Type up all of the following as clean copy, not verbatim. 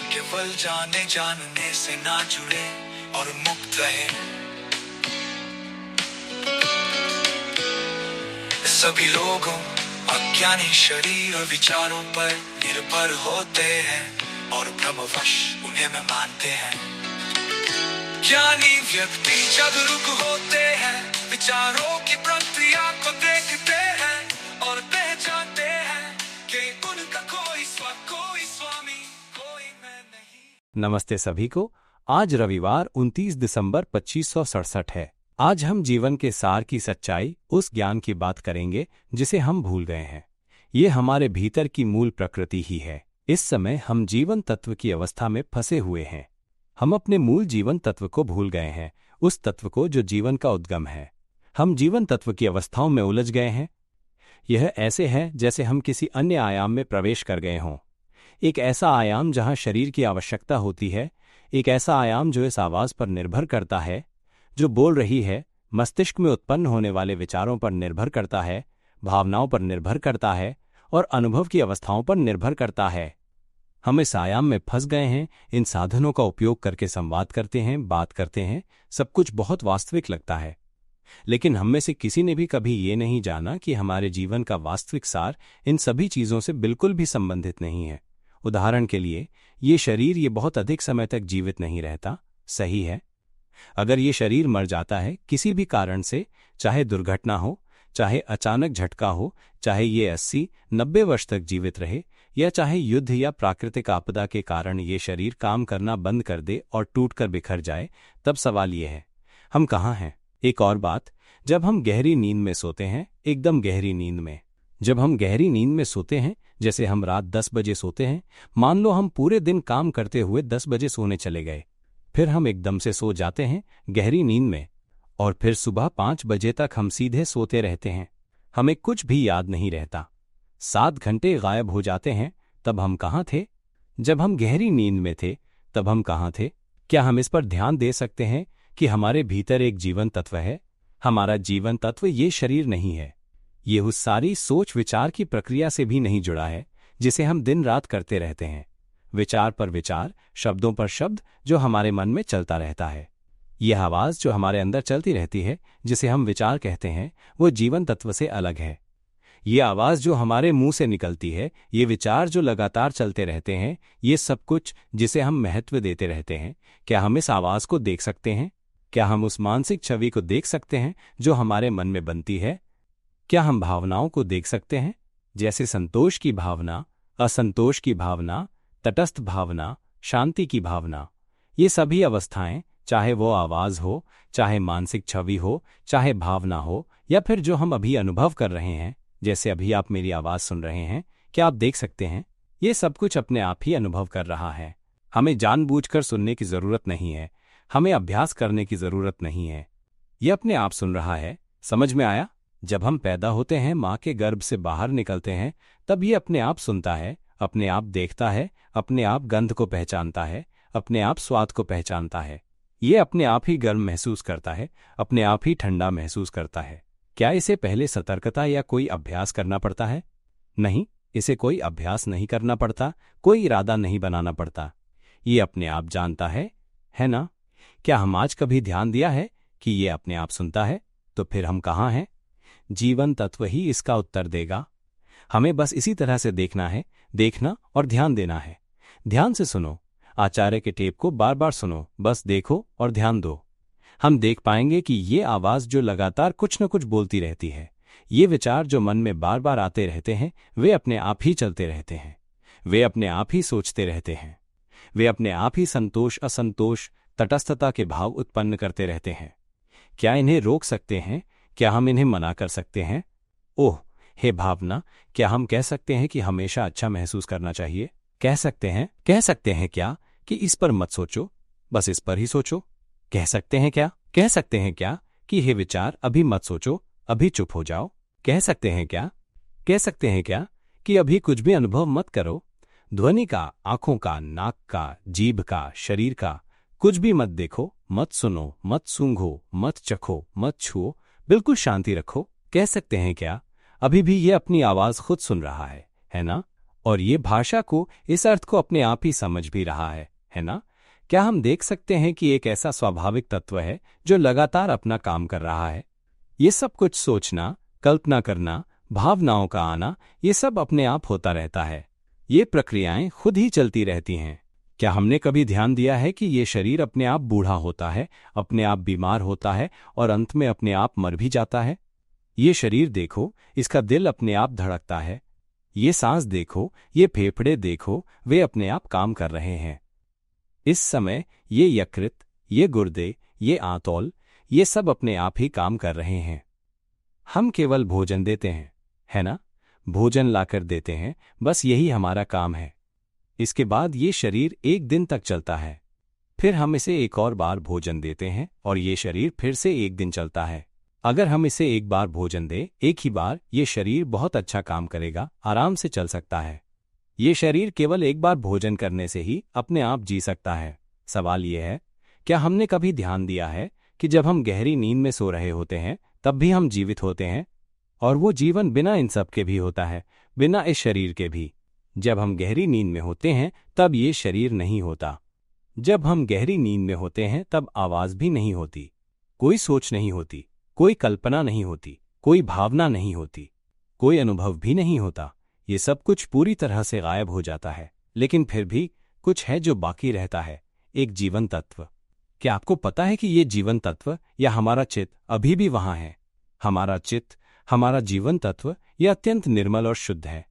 केवल जाने जानने से ना जुड़े और मुक्त रहे। सभी लोगों अज्ञानी शरीर और विचारों पर निर्भर होते हैं और भ्रमवश उन्हें में मानते हैं। ज्ञानी व्यक्ति जागरूक होते हैं, विचारों की प्रक्रिया को देखते हैं और पहचानते हैं कि उनका कोई स्वामी कोई मैं नहीं। नमस्ते सभी को। आज रविवार 29 दिसंबर 2567 है। आज हम जीवन के सार की सच्चाई, उस ज्ञान की बात करेंगे जिसे हम भूल गए हैं। ये हमारे भीतर की मूल प्रकृति ही है। इस समय हम जीवन तत्व की अवस्था में फंसे हुए हैं। हम अपने मूल जीवन तत्व को भूल गए हैं, उस तत्व को जो जीवन का उद्गम है। हम जीवन तत्व की अवस्थाओं में उलझ गए हैं। यह ऐसे है जैसे हम किसी अन्य आयाम में प्रवेश कर गए हों। एक ऐसा आयाम जहां शरीर की आवश्यकता होती है, एक ऐसा आयाम जो इस आवाज पर निर्भर करता है जो बोल रही है, मस्तिष्क में उत्पन्न होने वाले विचारों पर निर्भर करता है, भावनाओं पर निर्भर करता है और अनुभव की अवस्थाओं पर निर्भर करता है। हम इस आयाम में फंस गए हैं। इन साधनों का उपयोग करके संवाद करते हैं, बात करते हैं, सब कुछ बहुत वास्तविक लगता है। लेकिन हम में से किसी ने भी कभी ये नहीं जाना कि हमारे जीवन का वास्तविक सार इन सभी चीजों से बिल्कुल भी संबंधित नहीं है। उदाहरण के लिए, ये शरीर ये बहुत अधिक समय तक जीवित नहीं रहता, सही है। अगर ये शरीर मर जाता है किसी भी कारण से, चाहे दुर्घटना हो, चाहे अचानक झटका हो, चाहे ये 80-90 वर्ष तक जीवित रहे, या चाहे युद्ध या प्राकृतिक आपदा के कारण ये शरीर काम करना बंद कर दे और टूटकर बिखर जाए, तब सवाल ये है, हम कहाँ हैं? एक और बात, जब हम गहरी नींद में सोते हैं, एकदम गहरी नींद में, जब हम गहरी नींद में सोते हैं, जैसे हम रात 10 बजे सोते हैं, मान लो हम पूरे दिन काम करते हुए 10 बजे सोने चले गए, फिर हम एकदम से सो जाते हैं गहरी नींद में, और फिर सुबह 5 बजे तक हम सीधे सोते रहते हैं। हमें कुछ भी याद नहीं रहता। 7 घंटे गायब हो जाते हैं। तब हम कहाँ थे? जब हम गहरी नींद में थे तब हम कहाँ थे? क्या हम इस पर ध्यान दे सकते हैं कि हमारे भीतर एक जीवन तत्व है? हमारा जीवन तत्व ये शरीर नहीं है। ये उस सारी सोच विचार की प्रक्रिया से भी नहीं जुड़ा है जिसे हम दिन रात करते रहते हैं। विचार पर विचार, शब्दों पर शब्द जो हमारे मन में चलता रहता है। यह आवाज जो हमारे अंदर चलती रहती है, जिसे हम विचार कहते हैं, वो जीवन तत्व से अलग है। ये आवाज जो हमारे मुंह से निकलती है, ये विचार जो लगातार चलते रहते हैं, ये सब कुछ जिसे हम महत्व देते रहते हैं, क्या हम इस आवाज को देख सकते हैं? क्या हम उस मानसिक छवि को देख सकते हैं जो हमारे मन में बनती है? क्या हम भावनाओं को देख सकते हैं, जैसे संतोष की भावना, असंतोष की भावना, तटस्थ भावना, शांति की भावना? ये सभी अवस्थाएं, चाहे वो आवाज हो, चाहे मानसिक छवि हो, चाहे भावना हो, या फिर जो हम अभी अनुभव कर रहे हैं, जैसे अभी आप मेरी आवाज सुन रहे हैं, क्या आप देख सकते हैं? ये सब कुछ अपने आप ही अनुभव कर रहा है। हमें जानबूझकर सुनने की जरूरत नहीं है, हमें अभ्यास करने की जरूरत नहीं है। ये अपने आप सुन रहा है। समझ में आया? जब हम पैदा होते हैं, माँ के गर्भ से बाहर निकलते हैं, तब ये अपने आप सुनता है, अपने आप देखता है, अपने आप गंध को पहचानता है, अपने आप स्वाद को पहचानता है। ये अपने आप ही गर्म महसूस करता है, अपने आप ही ठंडा महसूस करता है। क्या इसे पहले सतर्कता या कोई अभ्यास करना पड़ता है? नहीं, इसे कोई अभ्यास नहीं करना पड़ता, कोई इरादा नहीं बनाना पड़ता। ये अपने आप जानता है ना? क्या हम आज कभी ध्यान दिया है कि ये अपने आप सुनता है? तो फिर हम कहाँ हैं? जीवन तत्व ही इसका उत्तर देगा। हमें बस इसी तरह से देखना है, देखना और ध्यान देना है। ध्यान से सुनो, आचार्य के टेप को बार बार सुनो, बस देखो और ध्यान दो। हम देख पाएंगे कि ये आवाज जो लगातार कुछ न कुछ बोलती रहती है, ये विचार जो मन में बार बार आते रहते हैं, वे अपने आप ही चलते रहते हैं, वे अपने आप ही सोचते रहते हैं, वे अपने आप ही संतोष, असंतोष, तटस्थता के भाव उत्पन्न करते रहते हैं। क्या इन्हें रोक सकते हैं? क्या हम इन्हें मना कर सकते हैं? ओह हे भावना, क्या हम कह सकते हैं कि हमेशा अच्छा महसूस करना चाहिए? कह सकते हैं क्या कि इस पर मत सोचो, बस इस पर ही सोचो? कह सकते हैं क्या कि हे विचार अभी मत सोचो, अभी चुप हो जाओ? कह सकते हैं क्या कि अभी कुछ भी अनुभव मत करो? ध्वनि का, आंखों का, नाक का, जीभ का, शरीर का कुछ भी मत देखो, मत सुनो, मत सूंघो, मत चखो, मत छुओ, बिल्कुल शांति रखो? कह सकते हैं क्या? अभी भी ये अपनी आवाज खुद सुन रहा है ना? और ये भाषा को, इस अर्थ को अपने आप ही समझ भी रहा है ना? क्या हम देख सकते हैं कि एक ऐसा स्वाभाविक तत्व है जो लगातार अपना काम कर रहा है? ये सब कुछ सोचना, कल्पना करना, भावनाओं का आना, ये सब अपने आप होता रहता है। ये प्रक्रियाएं खुद ही चलती रहती हैं। क्या हमने कभी ध्यान दिया है कि ये शरीर अपने आप बूढ़ा होता है, अपने आप बीमार होता है और अंत में अपने आप मर भी जाता है? ये शरीर देखो, इसका दिल अपने आप धड़कता है। ये सांस देखो, ये फेफड़े देखो, वे अपने आप काम कर रहे हैं। इस समय ये यकृत, ये गुर्दे, ये आंतौल, ये सब अपने आप ही काम कर रहे हैं। हम केवल भोजन देते हैं, है ना? भोजन लाकर देते हैं, बस यही हमारा काम है। इसके बाद ये शरीर एक दिन तक चलता है। फिर हम इसे एक और बार भोजन देते हैं और ये शरीर फिर से एक दिन चलता है। अगर हम इसे एक बार भोजन दें, एक ही बार, ये शरीर बहुत अच्छा काम करेगा, आराम से चल सकता है। ये शरीर केवल एक बार भोजन करने से ही अपने आप जी सकता है। सवाल ये है, क्या हमने कभी ध्यान दिया है कि जब हम गहरी नींद में सो रहे होते हैं तब भी हम जीवित होते हैं? और वो जीवन बिना इन सब के भी होता है, बिना इस शरीर के भी। जब हम गहरी नींद में होते हैं तब ये शरीर नहीं होता। जब हम गहरी नींद में होते हैं तब आवाज भी नहीं होती, कोई सोच नहीं होती, कोई कल्पना नहीं होती, कोई भावना नहीं होती, कोई अनुभव भी नहीं होता। ये सब कुछ पूरी तरह से गायब हो जाता है, लेकिन फिर भी कुछ है जो बाकी रहता है, एक जीवन तत्व। क्या आपको पता है कि ये जीवन तत्व या हमारा चित्त अभी भी वहां है? हमारा चित्त, हमारा जीवन तत्व, यह अत्यंत निर्मल और शुद्ध है।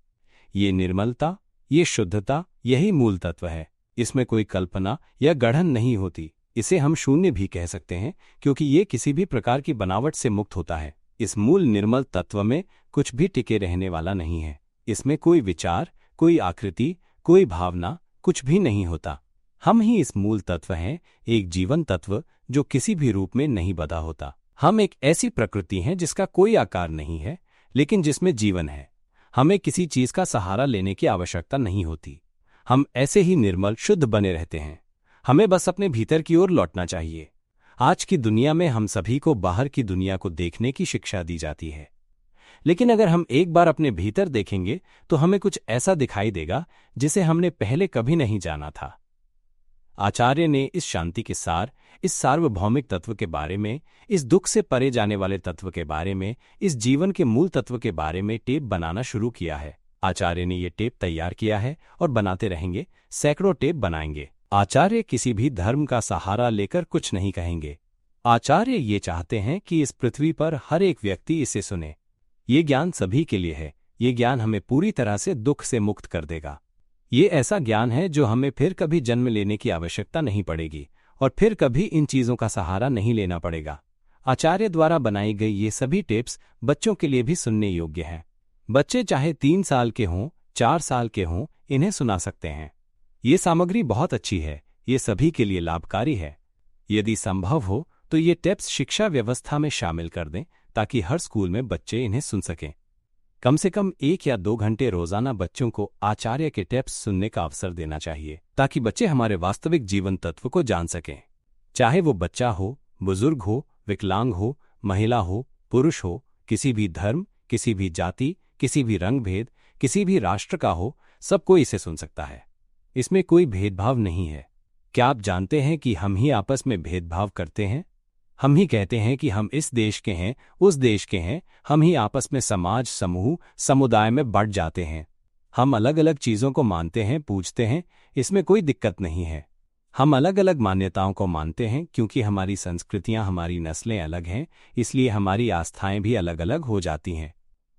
ये निर्मलता, ये शुद्धता, यही मूल तत्व है। इसमें कोई कल्पना या गढ़न नहीं होती। इसे हम शून्य भी कह सकते हैं, क्योंकि ये किसी भी प्रकार की बनावट से मुक्त होता है। इस मूल निर्मल तत्व में कुछ भी टिके रहने वाला नहीं है। इसमें कोई विचार, कोई आकृति, कोई भावना, कुछ भी नहीं होता। हम ही इस मूल तत्व हैं, एक जीवन तत्व जो किसी भी रूप में नहीं बधा होता। हम एक ऐसी प्रकृति हैं जिसका कोई आकार नहीं है, लेकिन जिसमें जीवन है। हमें किसी चीज का सहारा लेने की आवश्यकता नहीं होती। हम ऐसे ही निर्मल, शुद्ध बने रहते हैं। हमें बस अपने भीतर की ओर लौटना चाहिए। आज की दुनिया में हम सभी को बाहर की दुनिया को देखने की शिक्षा दी जाती है, लेकिन अगर हम एक बार अपने भीतर देखेंगे तो हमें कुछ ऐसा दिखाई देगा जिसे हमने पहले कभी नहीं जाना था। आचार्य ने इस शांति के सार, इस सार्वभौमिक तत्व के बारे में, इस दुख से परे जाने वाले तत्व के बारे में, इस जीवन के मूल तत्व के बारे में टेप बनाना शुरू किया है। आचार्य ने ये टेप तैयार किया है और बनाते रहेंगे, सैकड़ों टेप बनाएंगे। आचार्य किसी भी धर्म का सहारा लेकर कुछ नहीं कहेंगे। आचार्य ये चाहते हैं कि इस पृथ्वी पर हर एक व्यक्ति इसे सुने। ये ज्ञान सभी के लिए है। ये ज्ञान हमें पूरी तरह से दुख से मुक्त कर देगा। ये ऐसा ज्ञान है जो हमें फिर कभी जन्म लेने की आवश्यकता नहीं पड़ेगी और फिर कभी इन चीजों का सहारा नहीं लेना पड़ेगा। आचार्य द्वारा बनाई गई ये सभी टेप्स बच्चों के लिए भी सुनने योग्य हैं। बच्चे चाहे 3 साल के हों, 4 साल के हों, इन्हें सुना सकते हैं। ये सामग्री बहुत अच्छी है, ये सभी के लिए लाभकारी है। यदि संभव हो तो ये टेप्स शिक्षा व्यवस्था में शामिल कर दें ताकि हर स्कूल में बच्चे इन्हें सुन सकें। कम से कम 1 या 2 घंटे रोजाना बच्चों को आचार्य के टेप्स सुनने का अवसर देना चाहिए, ताकि बच्चे हमारे वास्तविक जीवन तत्व को जान सकें। चाहे वो बच्चा हो, बुजुर्ग हो, विकलांग हो, महिला हो, पुरुष हो, किसी भी धर्म, किसी भी जाति, किसी भी रंग भेद, किसी भी राष्ट्र का हो, सबको इसे सुन सकता है। इसमें कोई भेदभाव नहीं है। क्या आप जानते हैं कि हम ही आपस में भेदभाव करते हैं? हम ही कहते हैं कि हम इस देश के हैं, उस देश के हैं। हम ही आपस में समाज, समूह, समुदाय में बढ़ जाते हैं। हम अलग अलग चीजों को मानते हैं, पूजते हैं, इसमें कोई दिक्कत नहीं है। हम अलग अलग मान्यताओं को मानते हैं क्योंकि हमारी संस्कृतियां, हमारी नस्लें अलग हैं, इसलिए हमारी आस्थाएं भी अलग अलग हो जाती हैं।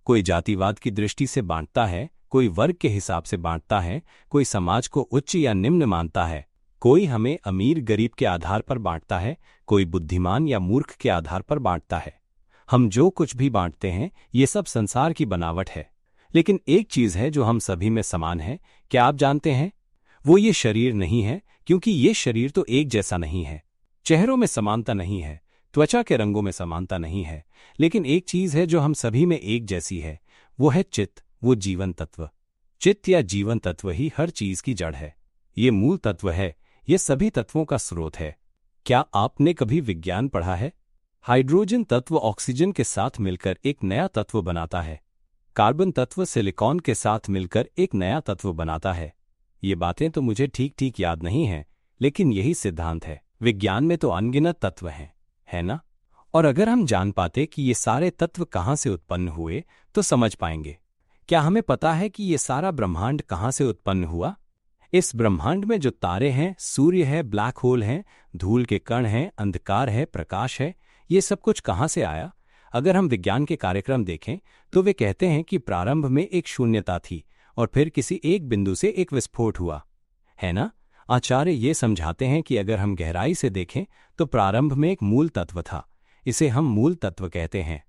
कोई जातिवाद की दृष्टि से बांटता है, कोई वर्ग के हिसाब से बांटता है, कोई समाज को उच्च या निम्न मानता है, कोई हमें अमीर गरीब के आधार पर बांटता है, कोई बुद्धिमान या मूर्ख के आधार पर बांटता है। हम जो कुछ भी बांटते हैं ये सब संसार की बनावट है, लेकिन एक चीज है जो हम सभी में समान है। क्या आप जानते हैं? वो ये शरीर नहीं है, क्योंकि ये शरीर तो एक जैसा नहीं है। चेहरों में समानता नहीं है, त्वचा के रंगों में समानता नहीं है, लेकिन एक चीज है जो हम सभी में एक जैसी है, वो है चित्त, वो जीवन तत्व। चित्त या जीवन तत्व ही हर चीज की जड़ है। ये मूल तत्व है, ये सभी तत्वों का स्रोत है। क्या आपने कभी विज्ञान पढ़ा है? हाइड्रोजन तत्व ऑक्सीजन के साथ मिलकर एक नया तत्व बनाता है। कार्बन तत्व सिलिकॉन के साथ मिलकर एक नया तत्व बनाता है। ये बातें तो मुझे ठीक ठीक याद नहीं हैं, लेकिन यही सिद्धांत है। विज्ञान में तो अनगिनत तत्व हैं, है ना? और अगर हम जान पाते कि ये सारे तत्व कहाँ से उत्पन्न हुए तो समझ पाएंगे। क्या हमें पता है कि ये सारा ब्रह्मांड कहाँ से उत्पन्न हुआ? इस ब्रह्मांड में जो तारे हैं, सूर्य है, ब्लैक होल हैं, धूल के कण हैं, अंधकार है, प्रकाश है, ये सब कुछ कहाँ से आया? अगर हम विज्ञान के कार्यक्रम देखें तो वे कहते हैं कि प्रारंभ में एक शून्यता थी और फिर किसी एक बिंदु से एक विस्फोट हुआ, है ना? आचार्य ये समझाते हैं कि अगर हम गहराई से देखें तो प्रारंभ में एक मूल तत्व था। इसे हम मूल तत्व कहते हैं।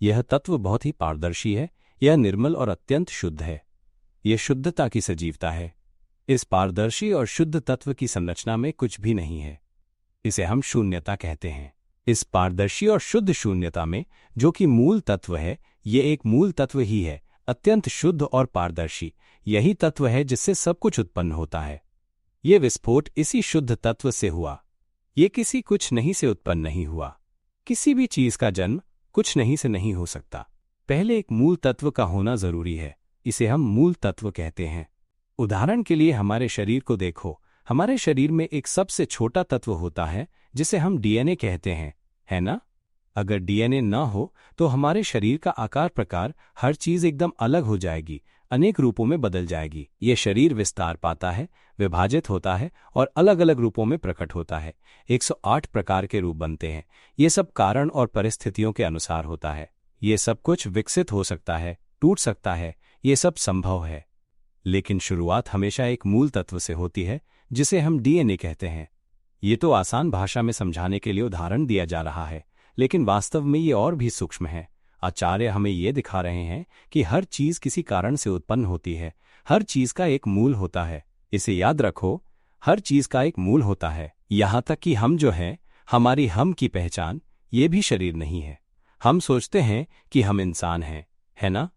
यह तत्व बहुत ही पारदर्शी है, यह निर्मल और अत्यंत शुद्ध है। यह शुद्धता की सजीवता है। इस पारदर्शी और शुद्ध तत्व की संरचना में कुछ भी नहीं है। इसे हम शून्यता कहते हैं। इस पारदर्शी और शुद्ध शून्यता में जो कि मूल तत्व है, ये एक मूल तत्व ही है, अत्यंत शुद्ध और पारदर्शी। यही तत्व है जिससे सब कुछ उत्पन्न होता है। ये विस्फोट इसी शुद्ध तत्व से हुआ। ये किसी कुछ नहीं से उत्पन्न नहीं हुआ। किसी भी चीज का जन्म कुछ नहीं से नहीं हो सकता। पहले एक मूल तत्व का होना जरूरी है। इसे हम मूल तत्व कहते हैं। उदाहरण के लिए हमारे शरीर को देखो। हमारे शरीर में एक सबसे छोटा तत्व होता है जिसे हम डीएनए कहते हैं, है ना? अगर डीएनए न हो तो हमारे शरीर का आकार प्रकार हर चीज एकदम अलग हो जाएगी, अनेक रूपों में बदल जाएगी। ये शरीर विस्तार पाता है, विभाजित होता है और अलग अलग रूपों में प्रकट होता है। 108 प्रकार के रूप बनते हैं। ये सब कारण और परिस्थितियों के अनुसार होता है। ये सब कुछ विकसित हो सकता है, टूट सकता है, ये सब संभव है। लेकिन शुरुआत हमेशा एक मूल तत्व से होती है जिसे हम डीएनए कहते हैं। ये तो आसान भाषा में समझाने के लिए उदाहरण दिया जा रहा है, लेकिन वास्तव में ये और भी सूक्ष्म है। आचार्य हमें ये दिखा रहे हैं कि हर चीज किसी कारण से उत्पन्न होती है। हर चीज का एक मूल होता है। इसे याद रखो, हर चीज का एक मूल होता है। यहाँ तक कि हम जो हैं, हमारी हम की पहचान, ये भी शरीर नहीं है। हम सोचते हैं कि हम इंसान हैं, है ना?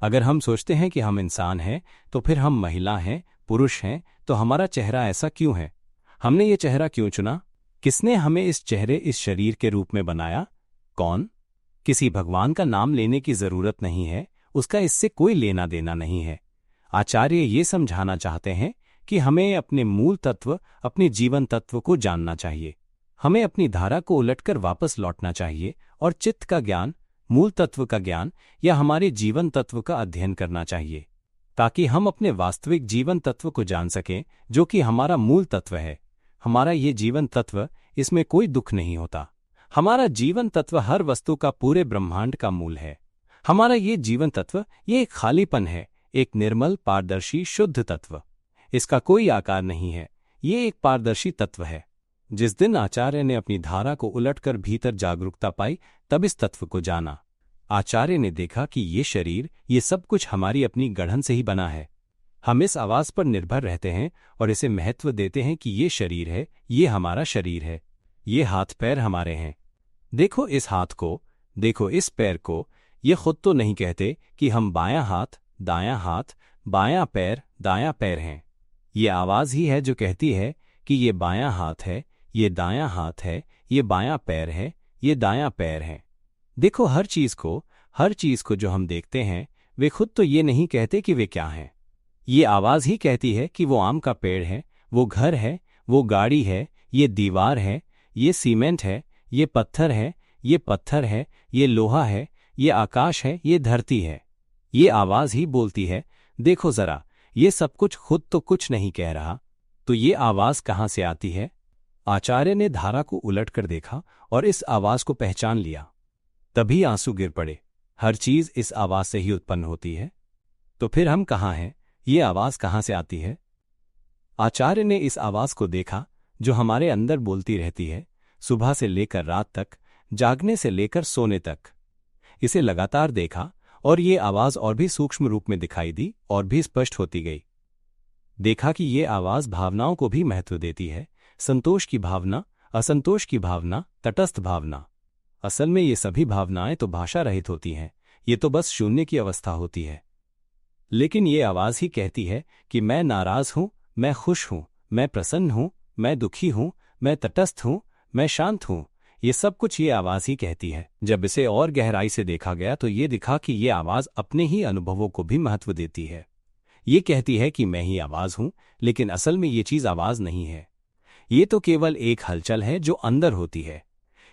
अगर हम सोचते हैं कि हम इंसान हैं तो फिर हम महिला हैं, पुरुष हैं, तो हमारा चेहरा ऐसा क्यों है? हमने ये चेहरा क्यों चुना? किसने हमें इस चेहरे, इस शरीर के रूप में बनाया? कौन? किसी भगवान का नाम लेने की जरूरत नहीं है। उसका इससे कोई लेना देना नहीं है। आचार्य ये समझाना चाहते हैं कि हमें अपने मूल तत्व, अपने जीवन तत्व को जानना चाहिए। हमें अपनी धारा को उलटकर वापस लौटना चाहिए और चित्त का ज्ञान, मूल तत्व का ज्ञान या हमारे जीवन तत्व का अध्ययन करना चाहिए, ताकि हम अपने वास्तविक जीवन तत्व को जान सकें, जो कि हमारा मूल तत्व है। हमारा ये जीवन तत्व, इसमें कोई दुख नहीं होता। हमारा जीवन तत्व हर वस्तु का, पूरे ब्रह्मांड का मूल है। हमारा ये जीवन तत्व, ये एक खालीपन है, एक निर्मल, पारदर्शी, शुद्ध तत्व। इसका कोई आकार नहीं है। ये एक पारदर्शी तत्व है। जिस दिन आचार्य ने अपनी धारा को उलटकर भीतर जागरूकता पाई, तब इस तत्व को जाना। आचार्य ने देखा कि ये शरीर, ये सब कुछ हमारी अपनी गढ़न से ही बना है। हम इस आवाज पर निर्भर रहते हैं और इसे महत्व देते हैं कि ये शरीर है, ये हमारा शरीर है, ये हाथ पैर हमारे हैं। देखो इस हाथ को, देखो इस पैर को। ये खुद तो नहीं कहते कि हम बायां हाथ, दायां हाथ, बायां पैर, दायां पैर हैं। ये आवाज ही है जो कहती है कि ये बायां हाथ है, ये दायां हाथ है, ये बायां पैर है, ये दायां पैर है। देखो हर चीज को जो हम देखते हैं, वे खुद तो ये नहीं कहते कि वे क्या हैं। ये आवाज ही कहती है कि वो आम का पेड़ है, वो घर है, वो गाड़ी है, ये दीवार है, ये सीमेंट है, ये पत्थर है, ये पत्थर है, ये लोहा है, ये आकाश है, ये धरती है। ये आवाज ही बोलती है, देखो जरा, ये सब कुछ खुद तो कुछ नहीं कह रहा, तो ये आवाज कहाँ से आती है? आचार्य ने धारा को उलटकर देखा और इस आवाज को पहचान लिया। तभी आंसू गिर पड़े। हर चीज इस आवाज से ही उत्पन्न होती है। तो फिर हम कहाँ हैं? ये आवाज कहाँ से आती है? आचार्य ने इस आवाज को देखा जो हमारे अंदर बोलती रहती है, सुबह से लेकर रात तक, जागने से लेकर सोने तक। इसे लगातार देखा और ये आवाज और भी सूक्ष्म रूप में दिखाई दी और भी स्पष्ट होती गई। देखा कि ये आवाज भावनाओं को भी महत्व देती है, संतोष की भावना, असंतोष की भावना, तटस्थ भावना। असल में ये सभी भावनाएं तो भाषा रहित होती हैं, ये तो बस शून्य की अवस्था होती है। लेकिन ये आवाज ही कहती है कि मैं नाराज हूं, मैं खुश हूं, मैं प्रसन्न हूं, मैं दुखी हूं, मैं तटस्थ हूं, मैं शांत हूं। ये सब कुछ ये आवाज ही कहती है। जब इसे और गहराई से देखा गया तो ये दिखा कि ये आवाज अपने ही अनुभवों को भी महत्व देती है। ये कहती है कि मैं ही आवाज हूं, लेकिन असल में ये चीज आवाज नहीं है। ये तो केवल एक हलचल है जो अंदर होती है।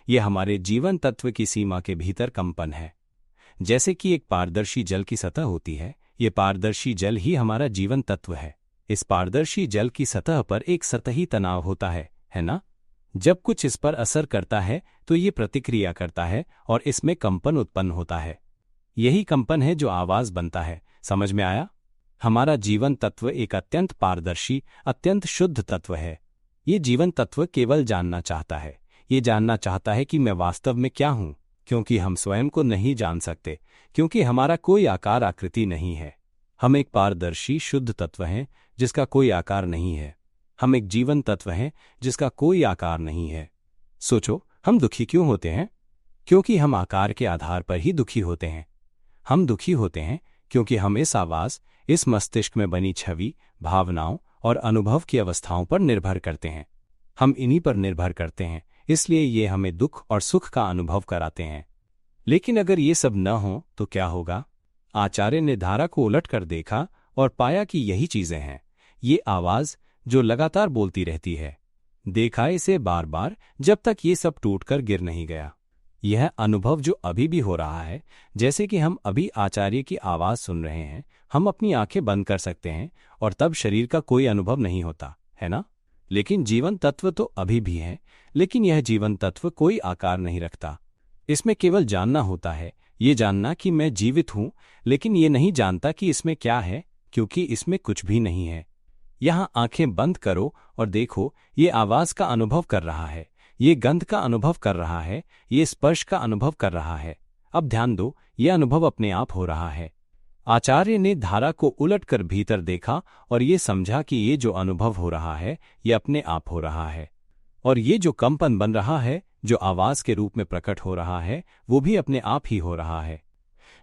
ये हमारे जीवन तत्व की सीमा के भीतर कंपन है। जैसे कि एक पारदर्शी जल की सतह होती है, ये पारदर्शी जल ही हमारा जीवन तत्व है। इस पारदर्शी जल की सतह पर एक सतही तनाव होता है ना? जब कुछ इस पर असर करता है तो ये प्रतिक्रिया करता है और इसमें कंपन उत्पन्न होता है। यही कंपन है जो आवाज बनता है। समझ में आया? हमारा जीवन तत्व एक अत्यंत पारदर्शी, अत्यंत शुद्ध तत्व है। ये जीवन तत्व केवल जानना चाहता है। ये जानना चाहता है कि मैं वास्तव में क्या हूं, क्योंकि हम स्वयं को नहीं जान सकते, क्योंकि हमारा कोई आकार आकृति नहीं है। हम एक पारदर्शी शुद्ध तत्व हैं जिसका कोई आकार नहीं है। हम एक जीवन तत्व हैं जिसका कोई आकार नहीं है। सोचो, हम दुखी क्यों होते हैं? क्योंकि हम आकार के आधार पर ही दुखी होते हैं। हम दुखी होते हैं क्योंकि हम इस आवाज, इस मस्तिष्क में बनी छवि, भावनाओं और अनुभव की अवस्थाओं पर निर्भर करते हैं। हम इन्हीं पर निर्भर करते हैं, इसलिए ये हमें दुख और सुख का अनुभव कराते हैं। लेकिन अगर ये सब न हो तो क्या होगा? आचार्य ने धारा को उलट कर देखा और पाया कि यही चीजें हैं। ये आवाज जो लगातार बोलती रहती है। देखा इसे बार बार, जब तक ये सब टूटकर गिर नहीं गया। यह अनुभव जो अभी भी हो रहा है, जैसे कि हम अभी आचार्य की आवाज सुन रहे हैं, हम अपनी आंखें बंद कर सकते हैं और तब शरीर का कोई अनुभव नहीं होता, है ना? लेकिन जीवन तत्व तो अभी भी है, लेकिन यह जीवन तत्व कोई आकार नहीं रखता। इसमें केवल जानना होता है, ये जानना कि मैं जीवित हूं, लेकिन ये नहीं जानता कि इसमें क्या है, क्योंकि इसमें कुछ भी नहीं है। यहां आंखें बंद करो और देखो, ये आवाज का अनुभव कर रहा है, ये गंध का अनुभव कर रहा है, ये स्पर्श का अनुभव कर रहा है। अब ध्यान दो, ये अनुभव अपने आप हो रहा है। आचार्य ने धारा को उलटकर भीतर देखा और ये समझा कि ये जो अनुभव हो रहा है, ये अपने आप हो रहा है। और ये जो कंपन बन रहा है, जो आवाज के रूप में प्रकट हो रहा है, वो भी अपने आप ही हो रहा है।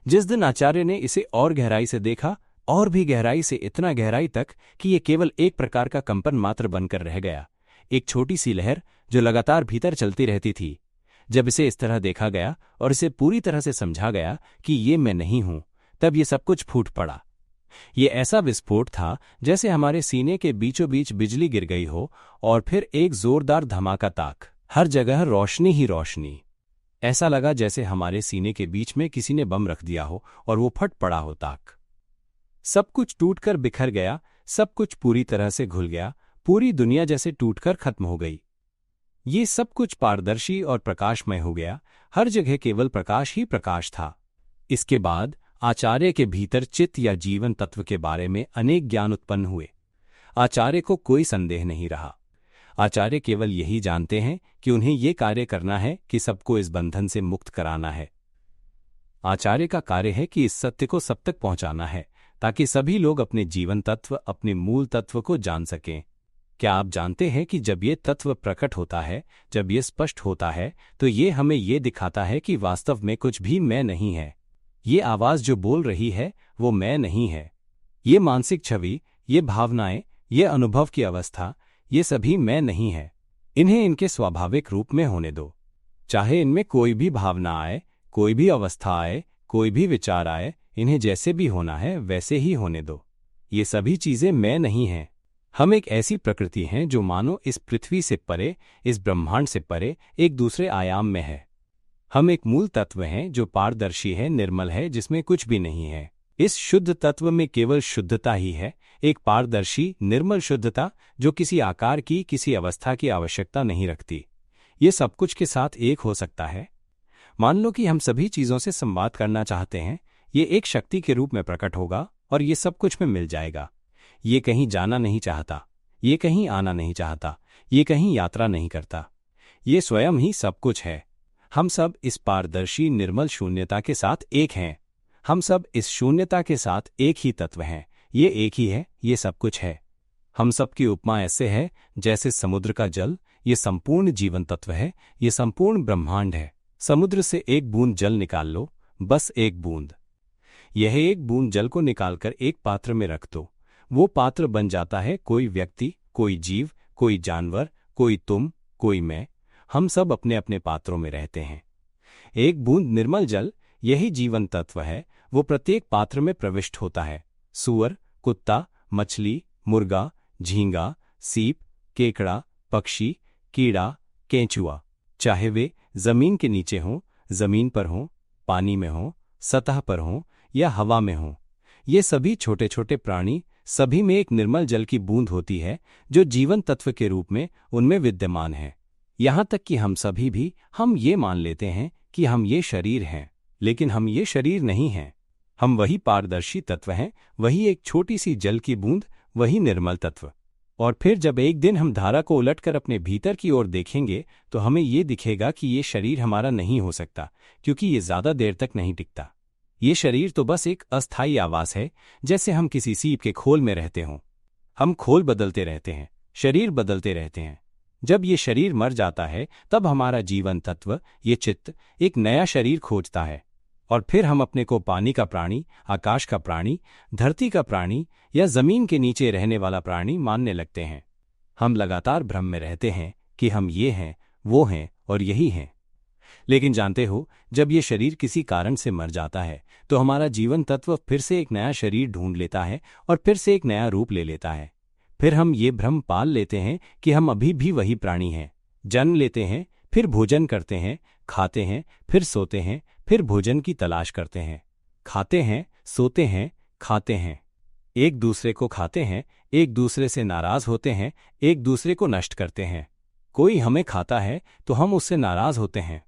जिस दिन आचार्य ने इसे और गहराई से देखा, और भी गहराई से, इतना गहराई तक कि ये केवल एक प्रकार का कंपन मात्र बनकर रह गया, एक छोटी सी लहर जो लगातार भीतर चलती रहती थी। जब इसे इस तरह देखा गया और इसे पूरी तरह से समझा गया कि ये मैं नहीं हूं, तब ये सब कुछ फूट पड़ा। ये ऐसा विस्फोट था जैसे हमारे सीने के बीचों बीच बिजली गिर गई हो और फिर एक जोरदार धमाका, ताक, हर जगह रोशनी ही रोशनी। ऐसा लगा जैसे हमारे सीने के बीच में किसी ने बम रख दिया हो और वो फट पड़ा हो, ताक। सब कुछ टूटकर बिखर गया, सब कुछ पूरी तरह से घुल गया, पूरी दुनिया जैसे टूटकर खत्म हो गई। ये सब कुछ पारदर्शी और प्रकाशमय हो गया, हर जगह केवल प्रकाश ही प्रकाश था। इसके बाद आचार्य के भीतर चित्त या जीवन तत्व के बारे में अनेक ज्ञान उत्पन्न हुए। आचार्य को कोई संदेह नहीं रहा। आचार्य केवल यही जानते हैं कि उन्हें ये कार्य करना है कि सबको इस बंधन से मुक्त कराना है। आचार्य का कार्य है कि इस सत्य को सब तक पहुंचाना है, ताकि सभी लोग अपने जीवन तत्व, अपने मूल तत्व को जान सकें। क्या आप जानते हैं कि जब ये तत्व प्रकट होता है, जब ये स्पष्ट होता है, तो ये हमें ये दिखाता है कि वास्तव में कुछ भी मैं नहीं है। ये आवाज जो बोल रही है वो मैं नहीं है। ये मानसिक छवि, ये भावनाएं, ये अनुभव की अवस्था, ये सभी मैं नहीं है। इन्हें इनके स्वाभाविक रूप में होने दो। चाहे इनमें कोई भी भावना आए, कोई भी अवस्था आए, कोई भी विचार आए, इन्हें जैसे भी होना है वैसे ही होने दो। ये सभी चीजें मैं नहीं हैं। हम एक ऐसी प्रकृति हैं जो मानो इस पृथ्वी से परे, इस ब्रह्मांड से परे एक दूसरे आयाम में है। हम एक मूल तत्व हैं जो पारदर्शी है, निर्मल है, जिसमें कुछ भी नहीं है। इस शुद्ध तत्व में केवल शुद्धता ही है, एक पारदर्शी निर्मल शुद्धता जो किसी आकार की, किसी अवस्था की आवश्यकता नहीं रखती। ये सब कुछ के साथ एक हो सकता है। मान लो कि हम सभी चीजों से संवाद करना चाहते हैं, ये एक शक्ति के रूप में प्रकट होगा और ये सब कुछ में मिल जाएगा। ये कहीं जाना नहीं चाहता, ये कहीं आना नहीं चाहता, ये कहीं यात्रा नहीं करता, ये स्वयं ही सब कुछ है। हम सब इस पारदर्शी निर्मल शून्यता के साथ एक हैं। हम सब इस शून्यता के साथ एक ही तत्व हैं। ये एक ही है, ये सब कुछ है। हम सब की उपमा ऐसे है जैसे समुद्र का जल, ये संपूर्ण जीवन तत्व है, ये संपूर्ण ब्रह्मांड है। समुद्र से एक बूंद जल निकाल लो, बस एक बूंद। यह एक बूंद जल को निकालकर एक पात्र में रख दो, वो पात्र बन जाता है कोई व्यक्ति, कोई जीव, कोई जानवर, कोई तुम, कोई मैं। हम सब अपने अपने पात्रों में रहते हैं। एक बूंद निर्मल जल, यही जीवन तत्व है, वो प्रत्येक पात्र में प्रविष्ट होता है। सूअर, कुत्ता, मछली, मुर्गा, झींगा, सीप, केकड़ा, पक्षी, कीड़ा, केंचुआ, चाहे वे जमीन के नीचे हों, जमीन पर हों, पानी में हों, सतह पर हों या हवा में हों, ये सभी छोटे छोटे प्राणी, सभी में एक निर्मल जल की बूंद होती है जो जीवन तत्व के रूप में उनमें विद्यमान है। यहाँ तक कि हम सभी भी हम ये मान लेते हैं कि हम ये शरीर हैं, लेकिन हम ये शरीर नहीं हैं। हम वही पारदर्शी तत्व हैं, वही एक छोटी सी जल की बूंद, वही निर्मल तत्व। और फिर जब एक दिन हम धारा को उलटकर अपने भीतर की ओर देखेंगे तो हमें ये दिखेगा कि ये शरीर हमारा नहीं हो सकता, क्योंकि ये ज्यादा देर तक नहीं टिकता। ये शरीर तो बस एक अस्थायी आवास है, जैसे हम किसी सीप के खोल में रहते हों। हम खोल बदलते रहते हैं, शरीर बदलते रहते हैं। जब ये शरीर मर जाता है तब हमारा जीवन तत्व, ये चित्त, एक नया शरीर खोजता है। और फिर हम अपने को पानी का प्राणी, आकाश का प्राणी, धरती का प्राणी या जमीन के नीचे रहने वाला प्राणी मानने लगते हैं। हम लगातार भ्रम में रहते हैं कि हम ये हैं, वो हैं और यही हैं। लेकिन जानते हो, जब ये शरीर किसी कारण से मर जाता है तो हमारा जीवन तत्व फिर से एक नया शरीर ढूंढ लेता है और फिर से एक नया रूप ले लेता है। फिर हम ये भ्रम पाल लेते हैं कि हम अभी भी वही प्राणी हैं। जन्म लेते हैं, फिर भोजन करते हैं, खाते हैं, फिर सोते हैं, फिर भोजन की तलाश करते हैं, खाते हैं, सोते हैं, खाते हैं, एक दूसरे को खाते हैं, एक दूसरे से नाराज होते हैं, एक दूसरे को नष्ट करते हैं। कोई हमें खाता है तो हम उससे नाराज होते हैं,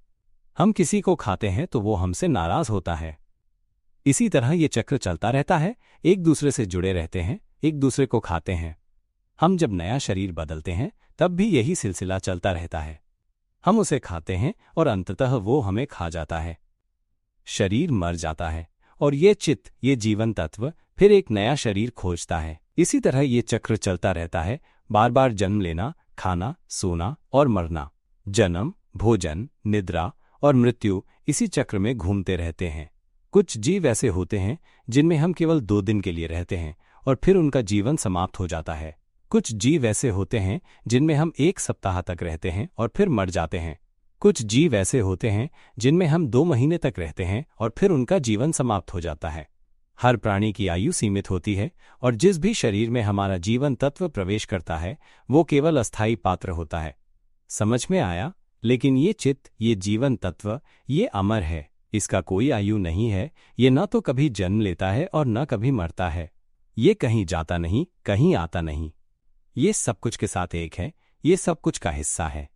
हम किसी को खाते हैं तो वो हमसे नाराज होता है। इसी तरह ये चक्र चलता रहता है, एक दूसरे से जुड़े रहते हैं, एक दूसरे को खाते हैं। हम जब नया शरीर बदलते हैं तब भी यही सिलसिला चलता रहता है। हम उसे खाते हैं और अंततः वो हमें खा जाता है। शरीर मर जाता है और ये चित्त, ये जीवन तत्व फिर एक नया शरीर खोजता है। इसी तरह ये चक्र चलता रहता है, बार बार जन्म लेना, खाना, सोना और मरना, जन्म, भोजन, निद्रा और मृत्यु, इसी चक्र में घूमते रहते हैं। कुछ जीव ऐसे होते हैं जिनमें हम केवल 2 दिन के लिए रहते हैं और फिर उनका जीवन समाप्त हो जाता है। कुछ जीव ऐसे होते हैं जिनमें हम 1 सप्ताह तक रहते हैं और फिर मर जाते हैं। कुछ जीव ऐसे होते हैं जिनमें हम 2 महीने तक रहते हैं और फिर उनका जीवन समाप्त हो जाता है। हर प्राणी की आयु सीमित होती है और जिस भी शरीर में हमारा जीवन तत्व प्रवेश करता है वो केवल अस्थायी पात्र होता है। समझ में आया? लेकिन ये चित्त, ये जीवन तत्व, ये अमर है, इसका कोई आयु नहीं है। ये न तो कभी जन्म लेता है और न कभी मरता है। ये कहीं जाता नहीं, कहीं आता नहीं। ये सब कुछ के साथ एक है, ये सब कुछ का हिस्सा है।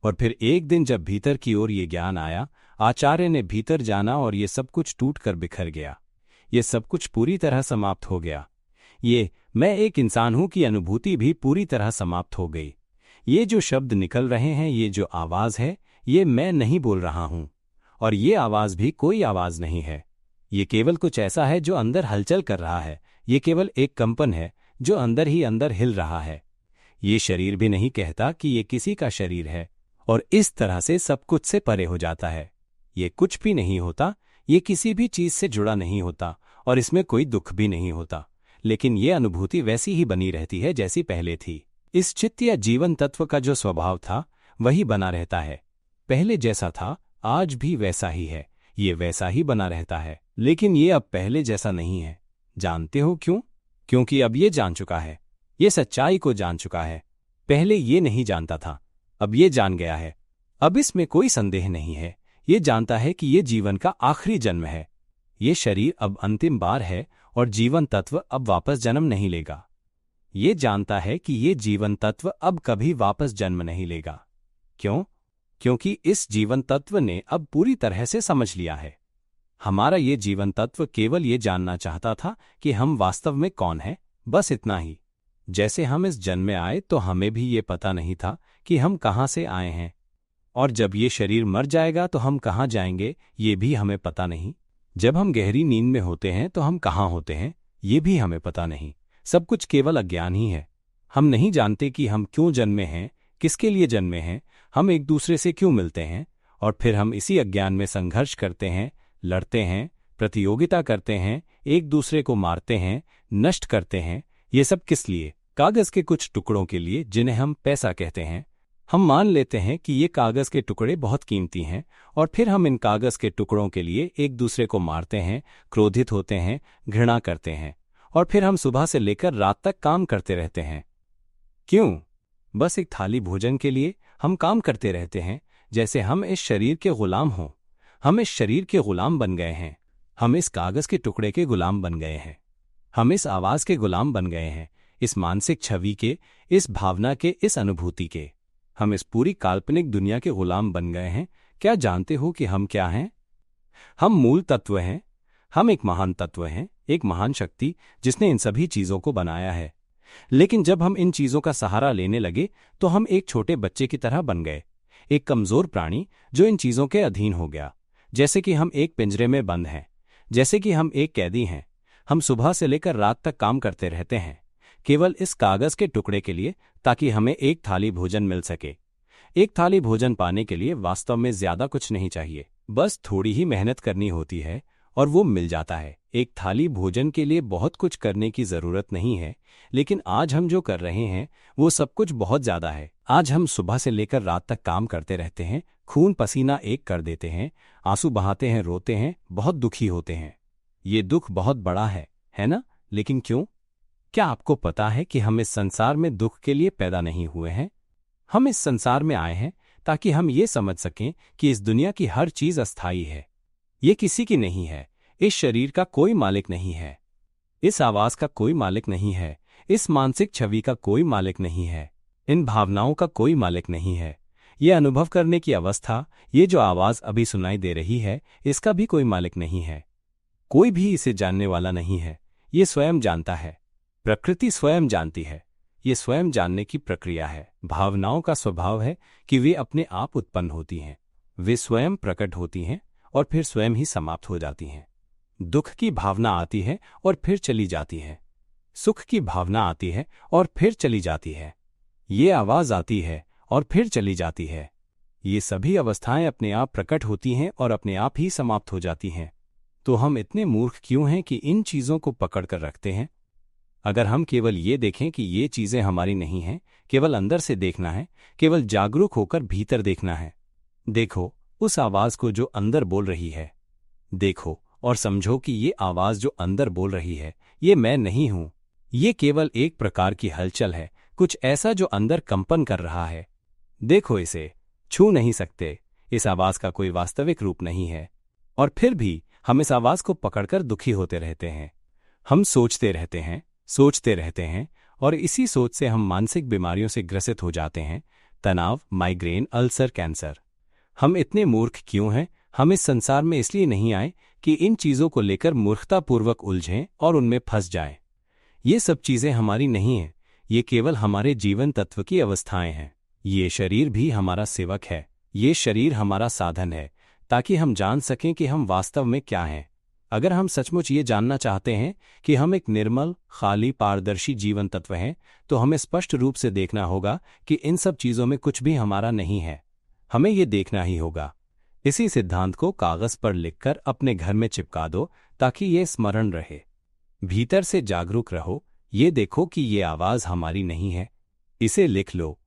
और फिर एक दिन जब भीतर की ओर ये ज्ञान आया, आचार्य ने भीतर जाना और ये सब कुछ टूट कर बिखर गया। ये सब कुछ पूरी तरह समाप्त हो गया। ये मैं एक इंसान हूं की अनुभूति भी पूरी तरह समाप्त हो गई। ये जो शब्द निकल रहे हैं, ये जो आवाज है, ये मैं नहीं बोल रहा हूं। और ये आवाज भी कोई आवाज नहीं है। ये केवल कुछ ऐसा है जो अंदर हलचल कर रहा है। ये केवल एक कंपन है जो अंदर ही अंदर हिल रहा है। ये शरीर भी नहीं कहता कि ये किसी का शरीर है। और इस तरह से सब कुछ से परे हो जाता है। ये कुछ भी नहीं होता, ये किसी भी चीज से जुड़ा नहीं होता और इसमें कोई दुख भी नहीं होता। लेकिन ये अनुभूति वैसी ही बनी रहती है जैसी पहले थी। इस चित्त या जीवन तत्व का जो स्वभाव था वही बना रहता है। पहले जैसा था आज भी वैसा ही है, ये वैसा ही बना रहता है। लेकिन ये अब पहले जैसा नहीं है। जानते हो क्यों? क्योंकि अब ये जान चुका है, ये सच्चाई को जान चुका है। पहले ये नहीं जानता था, अब ये जान गया है। अब इसमें कोई संदेह नहीं है। ये जानता है कि ये जीवन का आखिरी जन्म है। ये शरीर अब अंतिम बार है और जीवन तत्व अब वापस जन्म नहीं लेगा। ये जानता है कि ये जीवन तत्व अब कभी वापस जन्म नहीं लेगा। क्यों? क्योंकि इस जीवन तत्व ने अब पूरी तरह से समझ लिया है। हमारा ये जीवन तत्व केवल ये जानना चाहता था कि हम वास्तव में कौन हैं, बस इतना ही। जैसे हम इस जन्म में आए तो हमें भी ये पता नहीं था कि हम कहाँ से आए हैं, और जब ये शरीर मर जाएगा तो हम कहाँ जाएंगे ये भी हमें पता नहीं। जब हम गहरी नींद में होते हैं तो हम कहाँ होते हैं ये भी हमें पता नहीं। सब कुछ केवल अज्ञान ही है। हम नहीं जानते कि हम क्यों जन्मे हैं, किसके लिए जन्मे हैं, हम एक दूसरे से क्यों मिलते हैं, और फिर हम इसी अज्ञान में संघर्ष करते हैं, लड़ते हैं, प्रतियोगिता करते हैं, एक दूसरे को मारते हैं, नष्ट करते हैं। ये सब किस लिए? कागज के कुछ टुकड़ों के लिए जिन्हें हम पैसा कहते हैं। हम मान लेते हैं कि ये कागज के टुकड़े बहुत कीमती हैं और फिर हम इन कागज के टुकड़ों के लिए एक दूसरे को मारते हैं, क्रोधित होते हैं, घृणा करते हैं और फिर हम सुबह से लेकर रात तक काम करते रहते हैं। क्यों? बस एक थाली भोजन के लिए हम काम करते रहते हैं, जैसे हम इस शरीर के गुलाम हों। हम इस शरीर के गुलाम बन गए हैं। हम इस कागज के टुकड़े के गुलाम बन गए हैं। हम इस आवाज के गुलाम बन गए हैं, इस मानसिक छवि के, इस भावना के, इस अनुभूति के। हम इस पूरी काल्पनिक दुनिया के गुलाम बन गए हैं। क्या जानते हो कि हम क्या हैं? हम मूल तत्व हैं। हम एक महान तत्व हैं, एक महान शक्ति जिसने इन सभी चीजों को बनाया है। लेकिन जब हम इन चीजों का सहारा लेने लगे तो हम एक छोटे बच्चे की तरह बन गए, एक कमजोर प्राणी जो इन चीजों के अधीन हो गया। जैसे कि हम एक पिंजरे में बंद हैं, जैसे कि हम एक कैदी हैं। हम सुबह से लेकर रात तक काम करते रहते हैं, केवल इस कागज के टुकड़े के लिए, ताकि हमें एक थाली भोजन मिल सके। एक थाली भोजन पाने के लिए वास्तव में ज्यादा कुछ नहीं चाहिए, बस थोड़ी ही मेहनत करनी होती है और वो मिल जाता है। एक थाली भोजन के लिए बहुत कुछ करने की जरूरत नहीं है, लेकिन आज हम जो कर रहे हैं वो सब कुछ बहुत ज्यादा है। आज हम सुबह से लेकर रात तक काम करते रहते हैं, खून पसीना एक कर देते हैं, आंसू बहाते हैं, रोते हैं, बहुत दुखी होते हैं। ये दुख बहुत बड़ा है ना? लेकिन क्यों? क्या आपको पता है कि हम इस संसार में दुख के लिए पैदा नहीं हुए हैं? हम इस संसार में आए हैं ताकि हम ये समझ सकें कि इस दुनिया की हर चीज अस्थायी है। ये किसी की नहीं है। इस शरीर का कोई मालिक नहीं है, इस आवाज का कोई मालिक नहीं है, इस मानसिक छवि का कोई मालिक नहीं है, इन भावनाओं का कोई मालिक नहीं है। ये अनुभव करने की अवस्था, ये जो आवाज अभी सुनाई दे रही है, इसका भी कोई मालिक नहीं है। कोई भी इसे जानने वाला नहीं है। ये स्वयं जानता है। प्रकृति स्वयं जानती है। ये स्वयं जानने की प्रक्रिया है। भावनाओं का स्वभाव है कि वे अपने आप उत्पन्न होती हैं, वे स्वयं प्रकट होती हैं और फिर स्वयं ही समाप्त हो जाती हैं। दुख की भावना आती है और फिर चली जाती है। सुख की भावना आती है और फिर चली जाती है। ये आवाज आती है और फिर चली जाती है। ये सभी अवस्थाएं अपने आप प्रकट होती हैं और अपने आप ही समाप्त हो जाती हैं। तो हम इतने मूर्ख क्यों हैं कि इन चीजों को पकड़ कर रखते हैं? अगर हम केवल ये देखें कि ये चीजें हमारी नहीं हैं, केवल अंदर से देखना है, केवल जागरूक होकर भीतर देखना है। देखो उस आवाज को जो अंदर बोल रही है। देखो और समझो कि ये आवाज जो अंदर बोल रही है, ये मैं नहीं हूं। ये केवल एक प्रकार की हलचल है, कुछ ऐसा जो अंदर कंपन कर रहा है। देखो, इसे छू नहीं सकते। इस आवाज का कोई वास्तविक रूप नहीं है। और फिर भी हम इस आवाज को पकड़कर दुखी होते रहते हैं। हम सोचते रहते हैं, सोचते रहते हैं और इसी सोच से हम मानसिक बीमारियों से ग्रसित हो जाते हैं। तनाव, माइग्रेन, अल्सर, कैंसर। हम इतने मूर्ख क्यों हैं? हम इस संसार में इसलिए नहीं आए कि इन चीजों को लेकर मूर्खतापूर्वक उलझें और उनमें फंस जाएं। ये सब चीजें हमारी नहीं हैं, ये केवल हमारे जीवन तत्व की अवस्थाएं हैं। ये शरीर भी हमारा सेवक है, ये शरीर हमारा साधन है, ताकि हम जान सकें कि हम वास्तव में क्या हैं। अगर हम सचमुच ये जानना चाहते हैं कि हम एक निर्मल, खाली, पारदर्शी जीवन तत्व हैं, तो हमें स्पष्ट रूप से देखना होगा कि इन सब चीजों में कुछ भी हमारा नहीं है। हमें ये देखना ही होगा। इसी सिद्धांत को कागज पर लिखकर अपने घर में चिपका दो, ताकि ये स्मरण रहे। भीतर से जागरूक रहो। ये देखो कि ये आवाज हमारी नहीं है। इसे लिख लो,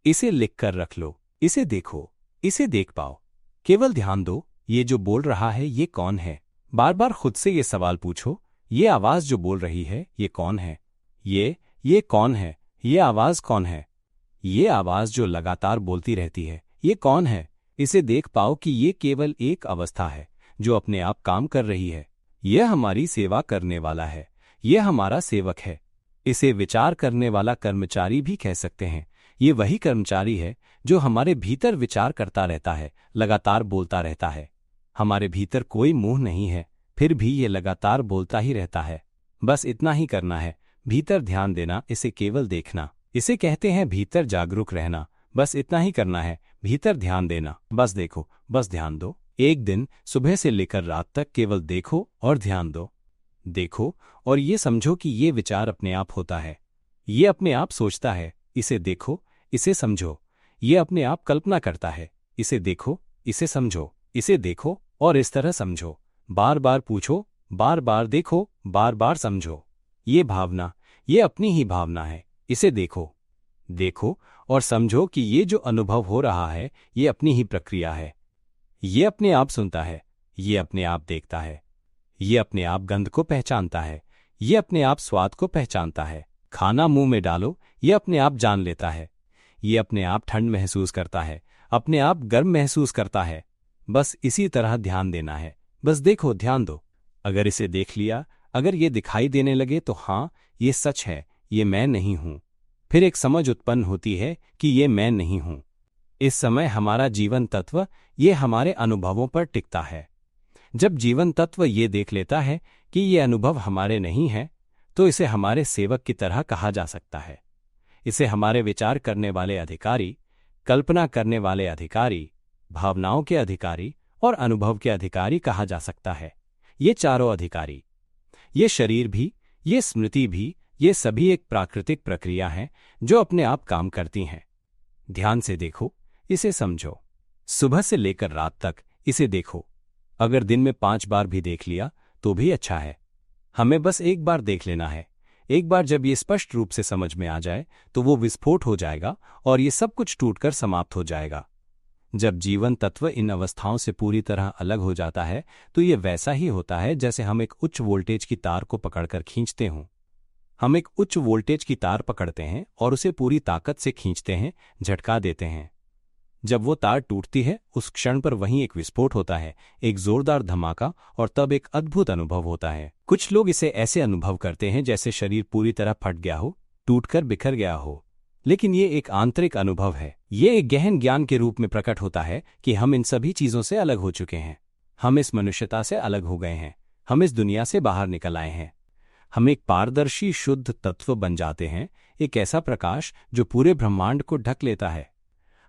इसे लिखकर रख लो, इसे देखो, इसे देख पाओ। केवल ध्यान दो, ये जो बोल रहा है ये कौन है? बार बार खुद से ये सवाल पूछो, ये आवाज जो बोल रही है ये कौन है? ये कौन है? ये आवाज कौन है? ये आवाज जो लगातार बोलती रहती है ये कौन है? इसे देख पाओ कि ये केवल एक अवस्था है जो अपने आप काम कर रही है। यह हमारी सेवा करने वाला है, यह हमारा सेवक है। इसे विचार करने वाला कर्मचारी भी कह सकते हैं। ये वही कर्मचारी है जो हमारे भीतर विचार करता रहता है, लगातार बोलता रहता है। हमारे भीतर कोई मुंह नहीं है, फिर भी ये लगातार बोलता ही रहता है। बस इतना ही करना है, भीतर ध्यान देना, इसे केवल देखना। इसे कहते हैं भीतर जागरूक रहना। बस इतना ही करना है, भीतर ध्यान देना। बस देखो, बस ध्यान दो। एक दिन सुबह से लेकर रात तक केवल देखो और ध्यान दो। देखो और ये समझो कि ये विचार अपने आप होता है, ये अपने आप सोचता है। इसे देखो, इसे समझो। ये अपने आप कल्पना करता है। इसे देखो, इसे समझो, इसे देखो और इस तरह समझो। बार बार पूछो, बार बार देखो, बार बार समझो। ये भावना, ये अपनी ही भावना है। इसे देखो, देखो और समझो कि ये जो अनुभव हो रहा है ये अपनी ही प्रक्रिया है। ये अपने आप सुनता है, ये अपने आप देखता है, ये अपने आप गंध को पहचानता है, ये अपने आप स्वाद को पहचानता है। खाना मुंह में डालो, ये अपने आप जान लेता है, ये अपने आप ठंड महसूस करता है, अपने आप गर्म महसूस करता है। बस इसी तरह ध्यान देना है। बस देखो, ध्यान दो। अगर इसे देख लिया, अगर ये दिखाई देने लगे तो हाँ, ये सच है, ये मैं नहीं हूं। फिर एक समझ उत्पन्न होती है कि ये मैं नहीं हूं। इस समय हमारा जीवन तत्व ये हमारे अनुभवों पर टिकता है। जब जीवन तत्व ये देख लेता है कि ये अनुभव हमारे नहीं है, तो इसे हमारे सेवक की तरह कहा जा सकता है। इसे हमारे विचार करने वाले अधिकारी, कल्पना करने वाले अधिकारी, भावनाओं के अधिकारी और अनुभव के अधिकारी कहा जा सकता है। ये चारों अधिकारी, ये शरीर भी, ये स्मृति भी, ये सभी एक प्राकृतिक प्रक्रिया है जो अपने आप काम करती हैं। ध्यान से देखो, इसे समझो। सुबह से लेकर रात तक इसे देखो। अगर दिन में 5 बार भी देख लिया तो भी अच्छा है। हमें बस एक बार देख लेना है। एक बार जब ये स्पष्ट रूप से समझ में आ जाए तो वो विस्फोट हो जाएगा और ये सब कुछ टूटकर समाप्त हो जाएगा। जब जीवन तत्व इन अवस्थाओं से पूरी तरह अलग हो जाता है तो ये वैसा ही होता है जैसे हम एक उच्च वोल्टेज की तार को पकड़कर खींचते हों। हम एक उच्च वोल्टेज की तार पकड़ते हैं और उसे पूरी ताकत से खींचते हैं, झटका देते हैं। जब वो तार टूटती है उस क्षण पर वहीं एक विस्फोट होता है, एक जोरदार धमाका, और तब एक अद्भुत अनुभव होता है। कुछ लोग इसे ऐसे अनुभव करते हैं जैसे शरीर पूरी तरह फट गया हो, टूटकर बिखर गया हो। लेकिन ये एक आंतरिक अनुभव है। ये एक गहन ज्ञान के रूप में प्रकट होता है कि हम इन सभी चीजों से अलग हो चुके हैं। हम इस मनुष्यता से अलग हो गए हैं। हम इस दुनिया से बाहर निकल आए हैं। हम एक पारदर्शी शुद्ध तत्व बन जाते हैं, एक ऐसा प्रकाश जो पूरे ब्रह्मांड को ढक लेता है।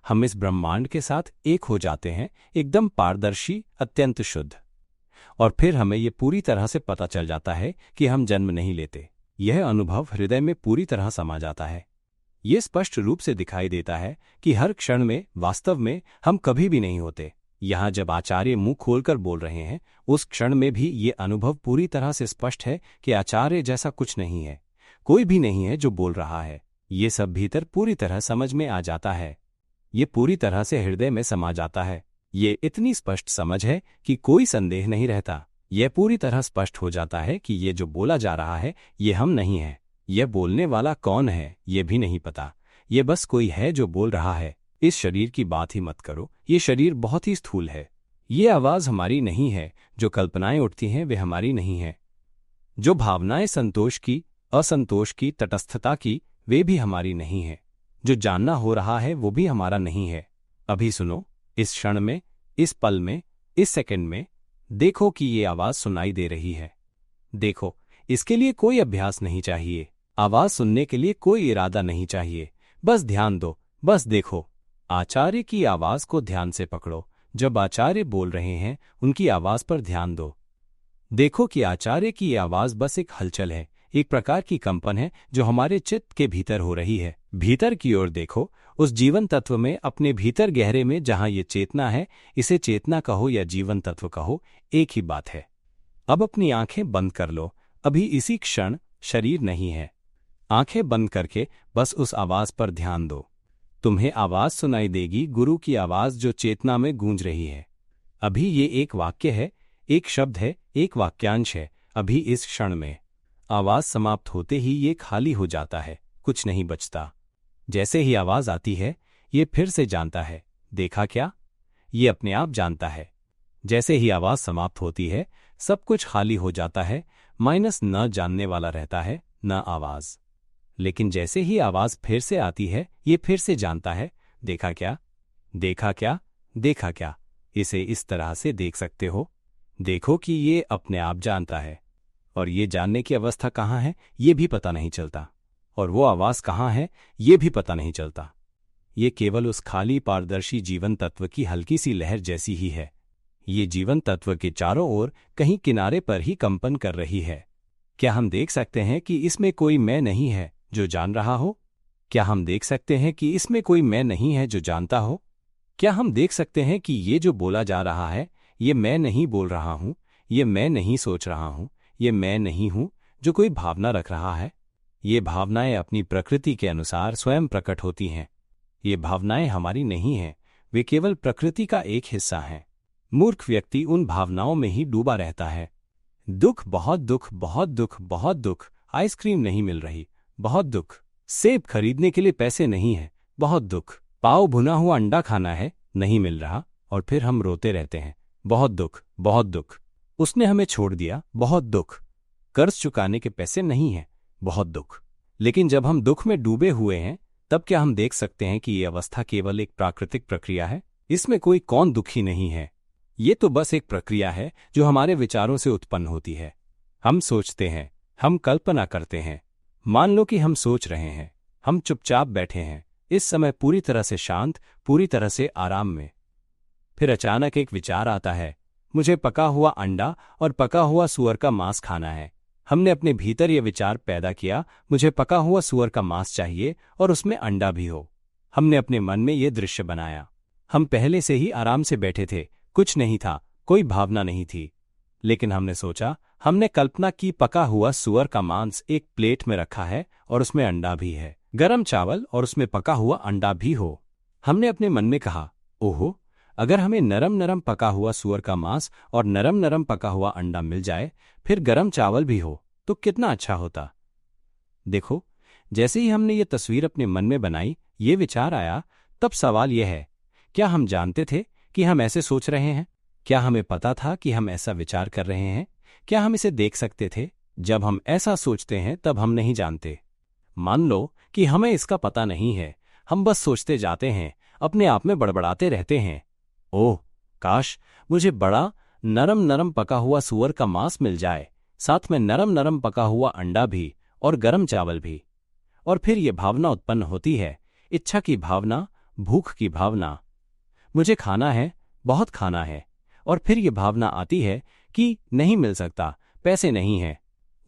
हम इस ब्रह्मांड के साथ एक हो जाते हैं, एकदम पारदर्शी, अत्यंत शुद्ध। और फिर हमें ये पूरी तरह से पता चल जाता है कि हम जन्म नहीं लेते। यह अनुभव हृदय में पूरी तरह समा जाता है। ये स्पष्ट रूप से दिखाई देता है कि हर क्षण में वास्तव में हम कभी भी नहीं होते। यहाँ जब आचार्य मुंह खोलकर बोल रहे हैं उस क्षण में भी ये अनुभव पूरी तरह से स्पष्ट है कि आचार्य जैसा कुछ नहीं है, कोई भी नहीं है जो बोल रहा है। ये सब भीतर पूरी तरह समझ में आ जाता है। ये पूरी तरह से हृदय में समा जाता है। ये इतनी स्पष्ट समझ है कि कोई संदेह नहीं रहता। यह पूरी तरह स्पष्ट हो जाता है कि ये जो बोला जा रहा है ये हम नहीं हैं। यह बोलने वाला कौन है ये भी नहीं पता। ये बस कोई है जो बोल रहा है। इस शरीर की बात ही मत करो, ये शरीर बहुत ही स्थूल है। ये आवाज हमारी नहीं है। जो कल्पनाएं उठती हैं वे हमारी नहीं हैं। जो भावनाएं संतोष की, असंतोष की, तटस्थता की, वे भी हमारी नहीं हैं। जो जानना हो रहा है वो भी हमारा नहीं है। अभी सुनो, इस क्षण में, इस पल में, इस सेकंड में देखो कि ये आवाज सुनाई दे रही है। देखो, इसके लिए कोई अभ्यास नहीं चाहिए। आवाज सुनने के लिए कोई इरादा नहीं चाहिए। बस ध्यान दो, बस देखो। आचार्य की आवाज को ध्यान से पकड़ो। जब आचार्य बोल रहे हैं उनकी आवाज पर ध्यान दो। देखो कि आचार्य की आवाज बस एक हलचल है, एक प्रकार की कंपन है जो हमारे चित्त के भीतर हो रही है। भीतर की ओर देखो, उस जीवन तत्व में, अपने भीतर गहरे में जहां ये चेतना है। इसे चेतना कहो या जीवन तत्व कहो, एक ही बात है। अब अपनी आंखें बंद कर लो। अभी इसी क्षण शरीर नहीं है। आंखें बंद करके बस उस आवाज पर ध्यान दो। तुम्हें आवाज सुनाई देगी, गुरु की आवाज जो चेतना में गूंज रही है। अभी ये एक वाक्य है, एक शब्द है, एक वाक्यांश है। अभी इस क्षण में आवाज समाप्त होते ही ये खाली हो जाता है, कुछ नहीं बचता। जैसे ही आवाज आती है ये फिर से जानता है। देखा क्या? ये अपने आप जानता है। जैसे ही आवाज समाप्त होती है सब कुछ खाली हो जाता है, माइनस न जानने वाला रहता है, न आवाज। लेकिन जैसे ही आवाज फिर से आती है ये फिर से जानता है। देखा क्या? देखा क्या? देखा क्या? इसे इस तरह से देख सकते हो। देखो कि ये अपने आप जानता है। और ये जानने की अवस्था कहाँ है ये भी पता नहीं चलता। और वो आवाज कहाँ है ये भी पता नहीं चलता। ये केवल उस खाली पारदर्शी जीवन तत्व की हल्की सी लहर जैसी ही है। ये जीवन तत्व के चारों ओर कहीं किनारे पर ही कंपन कर रही है। क्या हम देख सकते हैं कि इसमें कोई मैं नहीं है जो जान रहा हो? क्या हम देख सकते हैं कि इसमें कोई मैं नहीं है जो जानता हो? क्या हम देख सकते हैं कि ये जो बोला जा रहा है ये मैं नहीं बोल रहा हूं, ये मैं नहीं सोच रहा हूं, ये मैं नहीं हूं जो कोई भावना रख रहा है? ये भावनाएं अपनी प्रकृति के अनुसार स्वयं प्रकट होती हैं। ये भावनाएं हमारी नहीं हैं, वे केवल प्रकृति का एक हिस्सा हैं। मूर्ख व्यक्ति उन भावनाओं में ही डूबा रहता है। दुख, बहुत दुख, बहुत दुख, बहुत दुख। आइसक्रीम नहीं मिल रही, बहुत दुख। सेब खरीदने के लिए पैसे नहीं है, बहुत दुख। पाव भुना हुआ अंडा खाना है, नहीं मिल रहा, और फिर हम रोते रहते हैं, बहुत दुख, बहुत दुख। उसने हमें छोड़ दिया, बहुत दुख। कर्ज चुकाने के पैसे नहीं हैं, बहुत दुख। लेकिन जब हम दुख में डूबे हुए हैं, तब क्या हम देख सकते हैं कि ये अवस्था केवल एक प्राकृतिक प्रक्रिया है? इसमें कोई कौन दुखी नहीं है। ये तो बस एक प्रक्रिया है जो हमारे विचारों से उत्पन्न होती है। हम सोचते हैं, हम कल्पना करते हैं। मान लो कि हम सोच रहे हैं, हम चुपचाप बैठे हैं, इस समय पूरी तरह से शांत, पूरी तरह से आराम में। फिर अचानक एक विचार आता है, मुझे पका हुआ अंडा और पका हुआ सूअर का मांस खाना है। हमने अपने भीतर यह विचार पैदा किया, मुझे पका हुआ सूअर का मांस चाहिए और उसमें अंडा भी हो। हमने अपने मन में यह दृश्य बनाया। हम पहले से ही आराम से बैठे थे, कुछ नहीं था, कोई भावना नहीं थी। लेकिन हमने सोचा, हमने कल्पना की पका हुआ सूअर का मांस एक प्लेट में रखा है और उसमें अंडा भी है, गरम चावल और उसमें पका हुआ अंडा भी हो। हमने अपने मन में कहा, ओहो, अगर हमें नरम नरम पका हुआ सूअर का मांस और नरम नरम पका हुआ अंडा मिल जाए, फिर गरम चावल भी हो, तो कितना अच्छा होता। देखो, जैसे ही हमने ये तस्वीर अपने मन में बनाई, ये विचार आया, तब सवाल यह है, क्या हम जानते थे कि हम ऐसे सोच रहे हैं? क्या हमें पता था कि हम ऐसा विचार कर रहे हैं? क्या हम इसे देख सकते थे? जब हम ऐसा सोचते हैं तब हम नहीं जानते। मान लो कि हमें इसका पता नहीं है, हम बस सोचते जाते हैं, अपने आप में बड़बड़ाते रहते हैं, ओह काश मुझे बड़ा नरम नरम पका हुआ सूअर का मांस मिल जाए, साथ में नरम नरम पका हुआ अंडा भी और गरम चावल भी। और फिर ये भावना उत्पन्न होती है, इच्छा की भावना, भूख की भावना। मुझे खाना है, बहुत खाना है। और फिर ये भावना आती है कि नहीं मिल सकता, पैसे नहीं हैं।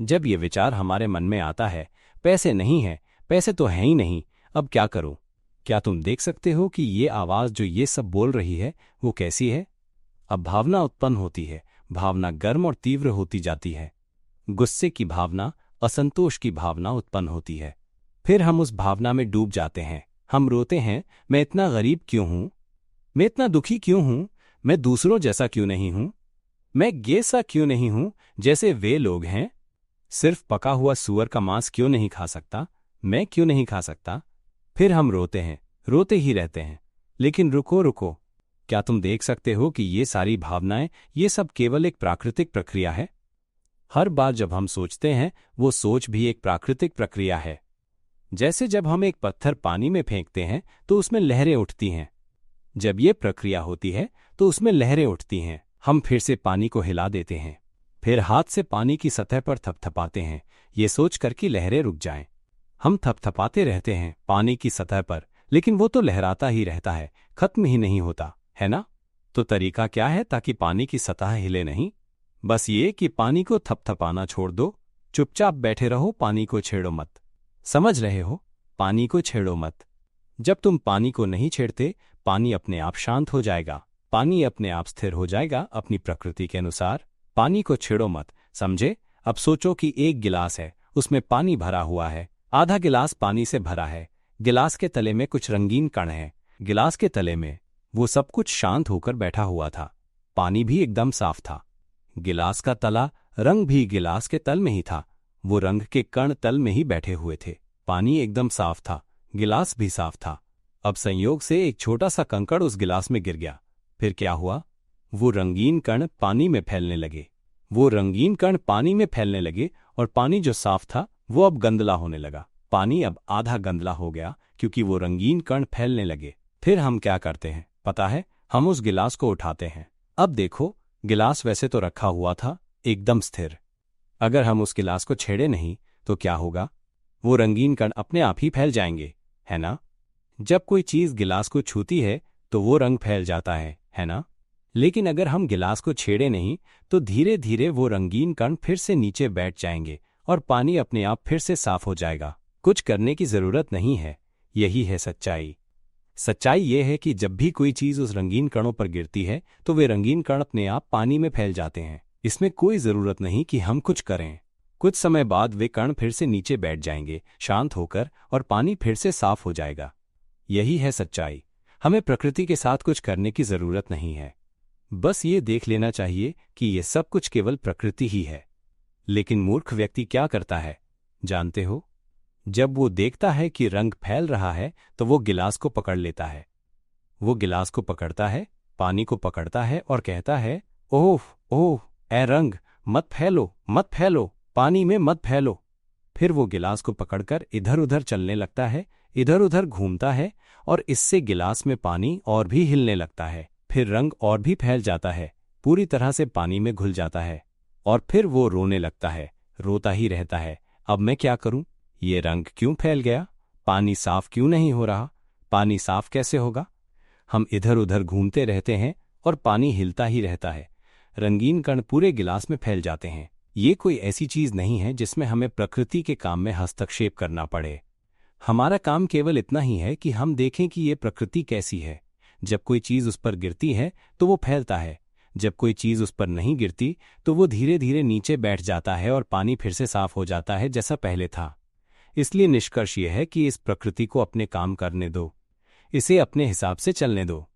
जब ये विचार हमारे मन में आता है, पैसे नहीं हैं, पैसे तो हैं ही नहीं, अब क्या करूं? क्या तुम देख सकते हो कि ये आवाज जो ये सब बोल रही है वो कैसी है? अब भावना उत्पन्न होती है, भावना गर्म और तीव्र होती जाती है। गुस्से की भावना, असंतोष की भावना उत्पन्न होती है। फिर हम उस भावना में डूब जाते हैं। हम रोते हैं, मैं इतना गरीब क्यों हूं? मैं इतना दुखी क्यों हूं? मैं दूसरों जैसा क्यों नहीं हूं? मैं जैसा क्यों नहीं हूं जैसे वे लोग हैं? सिर्फ पका हुआ सूअर का मांस क्यों नहीं खा सकता? मैं क्यों नहीं खा सकता? फिर हम रोते हैं, रोते ही रहते हैं। लेकिन रुको रुको, क्या तुम देख सकते हो कि ये सारी भावनाएं, ये सब केवल एक प्राकृतिक प्रक्रिया है? हर बार जब हम सोचते हैं, वो सोच भी एक प्राकृतिक प्रक्रिया है। जैसे जब हम एक पत्थर पानी में फेंकते हैं तो उसमें लहरें उठती हैं। जब ये प्रक्रिया होती है तो उसमें लहरें उठती हैं। हम फिर से पानी को हिला देते हैं, फिर हाथ से पानी की सतह पर थपथपाते हैं, ये सोचकर कि लहरें रुक जाएं। हम थपथपाते रहते हैं पानी की सतह पर, लेकिन वो तो लहराता ही रहता है, खत्म ही नहीं होता, है ना? तो तरीका क्या है ताकि पानी की सतह हिले नहीं? बस ये कि पानी को थपथपाना छोड़ दो, चुपचाप बैठे रहो, पानी को छेड़ो मत। समझ रहे हो? पानी को छेड़ो मत। जब तुम पानी को नहीं छेड़ते, पानी अपने आप शांत हो जाएगा, पानी अपने आप स्थिर हो जाएगा अपनी प्रकृति के अनुसार। पानी को छेड़ो मत, समझे? अब सोचो कि एक गिलास है, उसमें पानी भरा हुआ है, आधा गिलास पानी से भरा है, गिलास के तले में कुछ रंगीन कण हैं, गिलास के तले में वो सब कुछ शांत होकर बैठा हुआ था। पानी भी एकदम साफ था, गिलास का तला, रंग भी गिलास के तल में ही था, वो रंग के कण तल में ही बैठे हुए थे। पानी एकदम साफ था, गिलास भी साफ था। अब संयोग से एक छोटा सा कंकड़ उस गिलास में गिर गया। फिर क्या हुआ? वो रंगीन कण पानी में फैलने लगे, वो रंगीन कण पानी में फैलने लगे और पानी जो साफ था वो अब गंदला होने लगा। पानी अब आधा गंदला हो गया क्योंकि वो रंगीन कण फैलने लगे। फिर हम क्या करते हैं पता है? हम उस गिलास को उठाते हैं। अब देखो, गिलास वैसे तो रखा हुआ था एकदम स्थिर। अगर हम उस गिलास को छेड़े नहीं तो क्या होगा? वो रंगीन कण अपने आप ही फैल जाएंगे, है ना? जब कोई चीज गिलास को छूती है तो वो रंग फैल जाता है ना? लेकिन अगर हम गिलास को छेड़े नहीं तो धीरे धीरे वो रंगीन कण फिर से नीचे बैठ जाएंगे और पानी अपने आप फिर से साफ हो जाएगा। कुछ करने की जरूरत नहीं है। यही है सच्चाई। सच्चाई ये है कि जब भी कोई चीज उस रंगीन कणों पर गिरती है तो वे रंगीन कण अपने आप पानी में फैल जाते हैं। इसमें कोई जरूरत नहीं कि हम कुछ करें। कुछ समय बाद वे कण फिर से नीचे बैठ जाएंगे शांत होकर और पानी फिर से साफ हो जाएगा। यही है सच्चाई। हमें प्रकृति के साथ कुछ करने की जरूरत नहीं है, बस ये देख लेना चाहिए कि ये सब कुछ केवल प्रकृति ही है। लेकिन मूर्ख व्यक्ति क्या करता है जानते हो? जब वो देखता है कि रंग फैल रहा है तो वो गिलास को पकड़ लेता है। वो गिलास को पकड़ता है, पानी को पकड़ता है और कहता है, ओह ओह ए रंग, मत फैलो मत फैलो, पानी में मत फैलो। फिर वो गिलास को पकड़कर इधर उधर चलने लगता है, इधर उधर घूमता है और इससे गिलास में पानी और भी हिलने लगता है। फिर रंग और भी फैल जाता है, पूरी तरह से पानी में घुल जाता है और फिर वो रोने लगता है, रोता ही रहता है। अब मैं क्या करूं? ये रंग क्यों फैल गया? पानी साफ क्यों नहीं हो रहा? पानी साफ कैसे होगा? हम इधर उधर घूमते रहते हैं और पानी हिलता ही रहता है। रंगीन कण पूरे गिलास में फैल जाते हैं। ये कोई ऐसी चीज नहीं है जिसमें हमें प्रकृति के काम में हस्तक्षेप करना पड़े। हमारा काम केवल इतना ही है कि हम देखें कि ये प्रकृति कैसी है। जब कोई चीज उस पर गिरती है तो वो फैलता है, जब कोई चीज उस पर नहीं गिरती तो वो धीरे धीरे नीचे बैठ जाता है और पानी फिर से साफ हो जाता है जैसा पहले था। इसलिए निष्कर्ष यह है कि इस प्रकृति को अपने काम करने दो, इसे अपने हिसाब से चलने दो।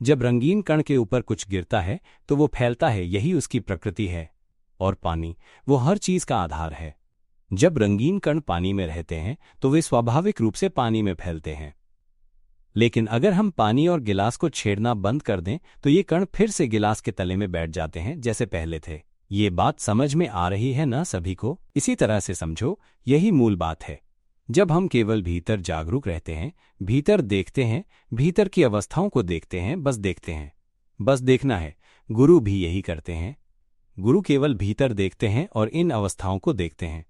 जब रंगीन कण के ऊपर कुछ गिरता है तो वो फैलता है, यही उसकी प्रकृति है। और पानी, वो हर चीज का आधार है। जब रंगीन कण पानी में रहते हैं तो वे स्वाभाविक रूप से पानी में फैलते हैं। लेकिन अगर हम पानी और गिलास को छेड़ना बंद कर दें तो ये कण फिर से गिलास के तले में बैठ जाते हैं जैसे पहले थे। ये बात समझ में आ रही है ना सभी को? इसी तरह से समझो, यही मूल बात है। जब हम केवल भीतर जागरूक रहते हैं, भीतर देखते हैं, भीतर की अवस्थाओं को देखते हैं, बस देखते हैं, बस देखना है। गुरु भी यही करते हैं। गुरु केवल भीतर देखते हैं और इन अवस्थाओं को देखते हैं।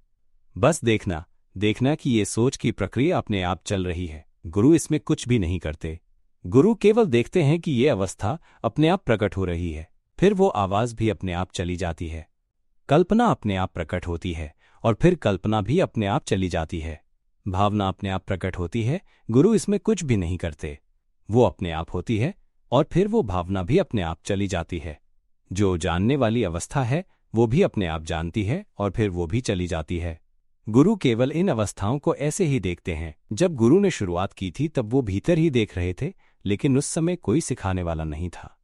बस देखना, देखना कि ये सोच की प्रक्रिया अपने आप चल रही है। गुरु इसमें कुछ भी नहीं करते। गुरु केवल देखते हैं कि ये अवस्था अपने आप प्रकट हो रही है, फिर वो आवाज भी अपने आप चली जाती है। कल्पना अपने आप प्रकट होती है और फिर कल्पना भी अपने आप चली जाती है। भावना अपने आप प्रकट होती है, गुरु इसमें कुछ भी नहीं करते। वो अपने आप होती है और फिर वो भावना भी अपने आप चली जाती है। जो जानने वाली अवस्था है वो भी अपने आप जानती है और फिर वो भी चली जाती है। गुरु केवल इन अवस्थाओं को ऐसे ही देखते हैं। जब गुरु ने शुरुआत की थी तब वो भीतर ही देख रहे थे, लेकिन उस समय कोई सिखाने वाला नहीं था।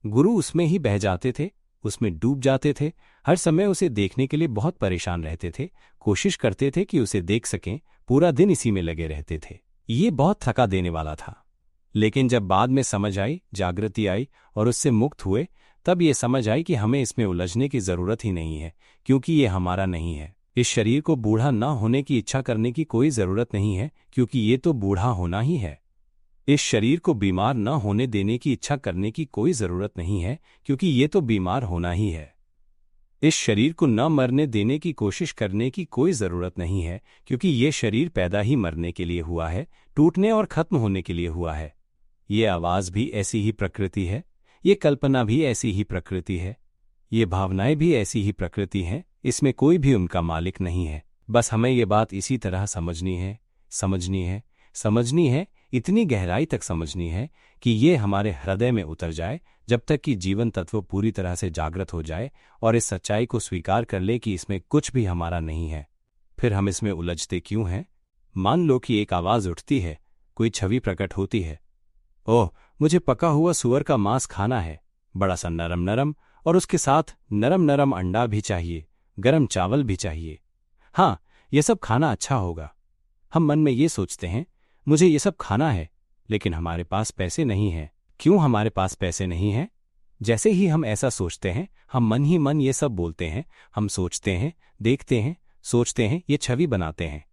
गुरु उसमें ही बह जाते थे, उसमें डूब जाते थे, हर समय उसे देखने के लिए बहुत परेशान रहते थे, कोशिश करते थे कि उसे देख सकें, पूरा दिन इसी में लगे रहते थे। ये बहुत थका देने वाला था। लेकिन जब बाद में समझ आई, जागृति आई और उससे मुक्त हुए, तब ये समझ आई कि हमें इसमें उलझने की जरूरत ही नहीं है, क्योंकि ये हमारा नहीं है। इस शरीर को बूढ़ा न होने की इच्छा करने की कोई जरूरत नहीं है, क्योंकि ये तो बूढ़ा होना ही है। इस शरीर को बीमार न होने देने की इच्छा करने की कोई जरूरत नहीं है, क्योंकि ये तो बीमार होना ही है। इस शरीर को न मरने देने की कोशिश करने की कोई जरूरत नहीं है, क्योंकि ये शरीर पैदा ही मरने के लिए हुआ है, टूटने और खत्म होने के लिए हुआ है। ये आवाज भी ऐसी ही प्रकृति है, ये कल्पना भी ऐसी ही प्रकृति है, ये भावनाएं भी ऐसी ही प्रकृति हैं। इसमें कोई भी उनका मालिक नहीं है। बस हमें ये बात इसी तरह समझनी है, समझनी है, समझनी है, इतनी गहराई तक समझनी है कि ये हमारे हृदय में उतर जाए, जब तक कि जीवन तत्व पूरी तरह से जागृत हो जाए और इस सच्चाई को स्वीकार कर ले कि इसमें कुछ भी हमारा नहीं है। फिर हम इसमें उलझते क्यों हैं? मान लो कि एक आवाज उठती है, कोई छवि प्रकट होती है, ओह मुझे पका हुआ सुअर का मांस खाना है, बड़ा सा नरम नरम, और उसके साथ नरम नरम अंडा भी चाहिए, गरम चावल भी चाहिए। हाँ, ये सब खाना अच्छा होगा। हम मन में ये सोचते हैं, मुझे ये सब खाना है, लेकिन हमारे पास पैसे नहीं हैं। क्यों हमारे पास पैसे नहीं हैं? जैसे ही हम ऐसा सोचते हैं, हम मन ही मन ये सब बोलते हैं। हम सोचते हैं, देखते हैं, सोचते हैं, ये छवि बनाते हैं।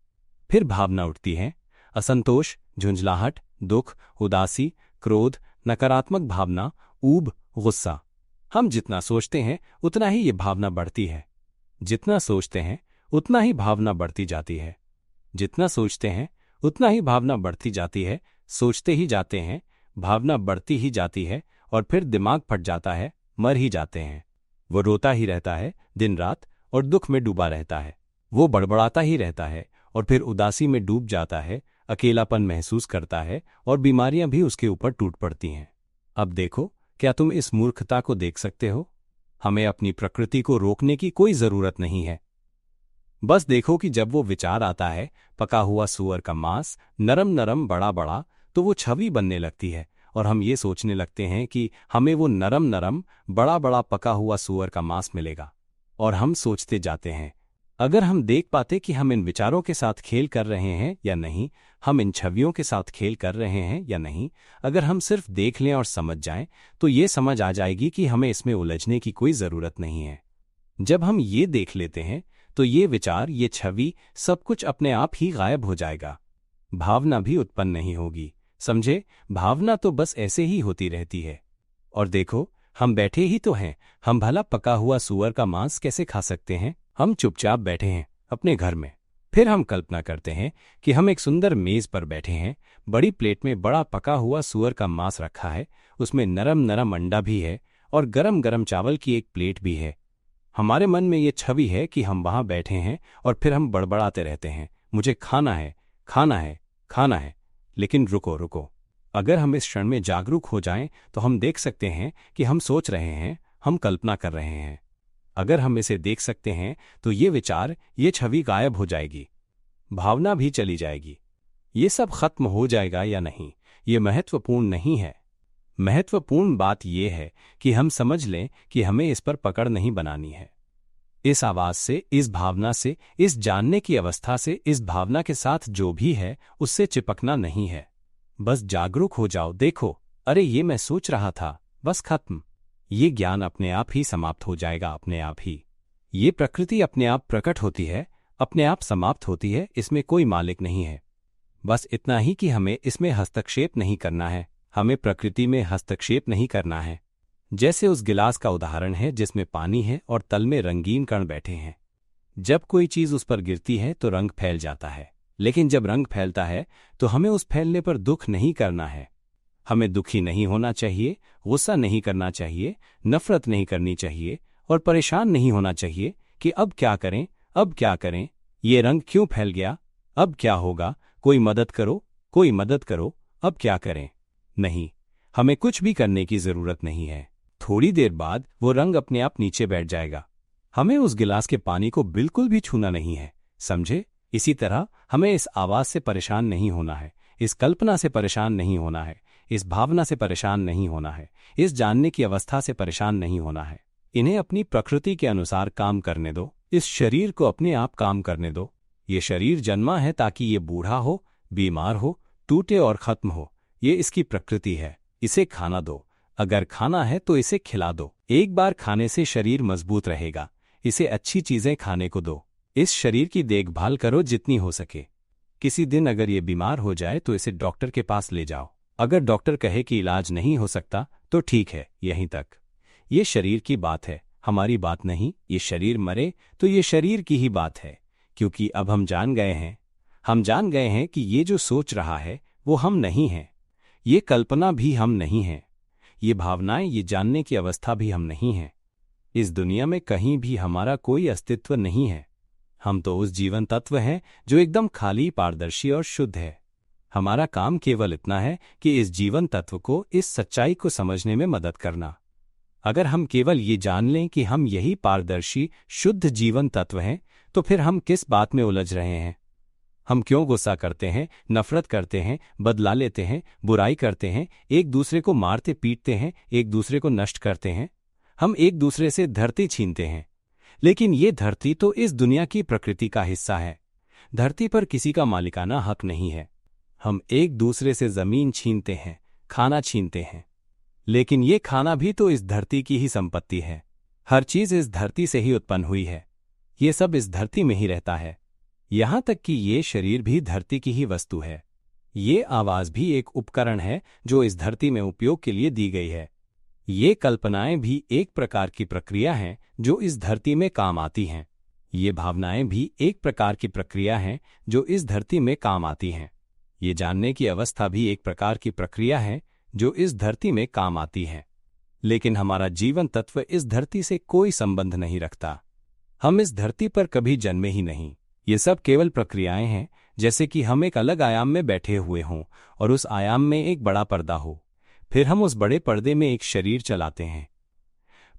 फिर भावना उठती है, असंतोष, झुंझलाहट, दुख, उदासी, क्रोध, नकारात्मक भावना, ऊब, गुस्सा। हम जितना सोचते हैं उतना ही ये भावना बढ़ती है। जितना सोचते हैं उतना ही भावना बढ़ती जाती है। जितना सोचते हैं उतना ही भावना बढ़ती जाती है। सोचते ही जाते हैं, भावना बढ़ती ही जाती है और फिर दिमाग फट जाता है, मर ही जाते हैं। वो रोता ही रहता है दिन रात और दुख में डूबा रहता है। वो बड़बड़ाता ही रहता है और फिर उदासी में डूब जाता है, अकेलापन महसूस करता है और बीमारियां भी उसके ऊपर टूट पड़ती हैं। अब देखो, क्या तुम इस मूर्खता को देख सकते हो? हमें अपनी प्रकृति को रोकने की कोई जरूरत नहीं है। बस देखो कि जब वो विचार आता है, पका हुआ सूअर का मांस, नरम नरम, बड़ा बड़ा, तो वो छवि बनने लगती है और हम ये सोचने लगते हैं कि हमें वो नरम नरम बड़ा बड़ा पका हुआ सूअर का मांस मिलेगा। और हम सोचते जाते हैं। अगर हम देख पाते कि हम इन विचारों के साथ खेल कर रहे हैं या नहीं, हम इन छवियों के साथ खेल कर रहे हैं या नहीं, अगर हम सिर्फ देख लें और समझ जाएं, तो ये समझ आ जाएगी कि हमें इसमें उलझने की कोई ज़रूरत नहीं है। जब हम ये देख लेते हैं तो ये विचार, ये छवि, सब कुछ अपने आप ही गायब हो जाएगा। भावना भी उत्पन्न नहीं होगी। समझे? भावना तो बस ऐसे ही होती रहती है। और देखो, हम बैठे ही तो हैं। हम भला पका हुआ सूअर का मांस कैसे खा सकते हैं? हम चुपचाप बैठे हैं अपने घर में। फिर हम कल्पना करते हैं कि हम एक सुंदर मेज पर बैठे हैं, बड़ी प्लेट में बड़ा पका हुआ सूअर का मांस रखा है, उसमें नरम नरम अंडा भी है और गरम गरम चावल की एक प्लेट भी है। हमारे मन में ये छवि है कि हम वहां बैठे हैं और फिर हम बड़बड़ाते रहते हैं, मुझे खाना है, खाना है, खाना है। लेकिन रुको रुको, अगर हम इस क्षण में जागरूक हो जाएं तो हम देख सकते हैं कि हम सोच रहे हैं, हम कल्पना कर रहे हैं। अगर हम इसे देख सकते हैं तो ये विचार, ये छवि गायब हो जाएगी, भावना भी चली जाएगी। ये सब खत्म हो जाएगा या नहीं, ये महत्वपूर्ण नहीं है। महत्वपूर्ण बात यह है कि हम समझ लें कि हमें इस पर पकड़ नहीं बनानी है। इस आवाज से, इस भावना से, इस जानने की अवस्था से, इस भावना के साथ जो भी है उससे चिपकना नहीं है। बस जागरूक हो जाओ, देखो, अरे ये मैं सोच रहा था, बस खत्म। ये ज्ञान अपने आप ही समाप्त हो जाएगा, अपने आप ही। ये प्रकृति अपने आप प्रकट होती है, अपने आप समाप्त होती है, इसमें कोई मालिक नहीं है। बस इतना ही कि हमें इसमें हस्तक्षेप नहीं करना है, हमें प्रकृति में हस्तक्षेप नहीं करना है। जैसे उस गिलास का उदाहरण है जिसमें पानी है और तल में रंगीन कण बैठे हैं। जब कोई चीज उस पर गिरती है तो रंग फैल जाता है, लेकिन जब रंग फैलता है तो हमें उस फैलने पर दुख नहीं करना है। हमें दुखी नहीं होना चाहिए, गुस्सा नहीं करना चाहिए, नफरत नहीं करनी चाहिए और परेशान नहीं होना चाहिए कि अब क्या करें, अब क्या करें, ये रंग क्यों फैल गया, अब क्या होगा, कोई मदद करो, कोई मदद करो, अब क्या करें। नहीं, हमें कुछ भी करने की जरूरत नहीं है। थोड़ी देर बाद वो रंग अपने आप नीचे बैठ जाएगा। हमें उस गिलास के पानी को बिल्कुल भी छूना नहीं है, समझे? इसी तरह हमें इस आवाज से परेशान नहीं होना है, इस कल्पना से परेशान नहीं होना है, इस भावना से परेशान नहीं होना है, इस जानने की अवस्था से परेशान नहीं होना है। इन्हें अपनी प्रकृति के अनुसार काम करने दो, इस शरीर को अपने आप काम करने दो। ये शरीर जन्मा है ताकि ये बूढ़ा हो, बीमार हो, टूटे और खत्म हो। ये इसकी प्रकृति है, इसे खाना दो। अगर खाना है तो इसे खिला दो। एक बार खाने से शरीर मजबूत रहेगा, इसे अच्छी चीजें खाने को दो। इस शरीर की देखभाल करो जितनी हो सके। किसी दिन अगर ये बीमार हो जाए तो इसे डॉक्टर के पास ले जाओ। अगर डॉक्टर कहे कि इलाज नहीं हो सकता तो ठीक है, यहीं तक। ये शरीर की बात है, हमारी बात नहीं। ये शरीर मरे तो ये शरीर की ही बात है, क्योंकि अब हम जान गए हैं, हम जान गए हैं कि ये जो सोच रहा है वो हम नहीं हैं, ये कल्पना भी हम नहीं हैं, ये भावनाएं, ये जानने की अवस्था भी हम नहीं हैं। इस दुनिया में कहीं भी हमारा कोई अस्तित्व नहीं है। हम तो उस जीवन तत्व हैं जो एकदम खाली, पारदर्शी और शुद्ध है। हमारा काम केवल इतना है कि इस जीवन तत्व को, इस सच्चाई को समझने में मदद करना। अगर हम केवल ये जान लें कि हम यही पारदर्शी, शुद्ध जीवन तत्व हैं, तो फिर हम किस बात में उलझ रहे हैं? हम क्यों गुस्सा करते हैं, नफरत करते हैं, बदला लेते हैं, बुराई करते हैं, एक दूसरे को मारते पीटते हैं, एक दूसरे को नष्ट करते हैं? हम एक दूसरे से धरती छीनते हैं, लेकिन ये धरती तो इस दुनिया की प्रकृति का हिस्सा है। धरती पर किसी का मालिकाना हक नहीं है। हम एक दूसरे से जमीन छीनते हैं, खाना छीनते हैं, लेकिन ये खाना भी तो इस धरती की ही संपत्ति है। हर चीज इस धरती से ही उत्पन्न हुई है, ये सब इस धरती में ही रहता है। यहां तक कि ये शरीर भी धरती की ही वस्तु है। ये आवाज भी एक उपकरण है जो इस धरती में उपयोग के लिए दी गई है। ये कल्पनाएं भी एक प्रकार की प्रक्रिया हैं जो इस धरती में काम आती हैं। ये भावनाएं भी एक प्रकार की प्रक्रिया हैं जो इस धरती में काम आती हैं। ये जानने की अवस्था भी एक प्रकार की प्रक्रिया है जो इस धरती में काम आती है। लेकिन हमारा जीवन तत्व इस धरती से कोई संबंध नहीं रखता। हम इस धरती पर कभी जन्मे ही नहीं। ये सब केवल प्रक्रियाएं हैं, जैसे कि हम एक अलग आयाम में बैठे हुए हों और उस आयाम में एक बड़ा पर्दा हो। फिर हम उस बड़े पर्दे में एक शरीर चलाते हैं,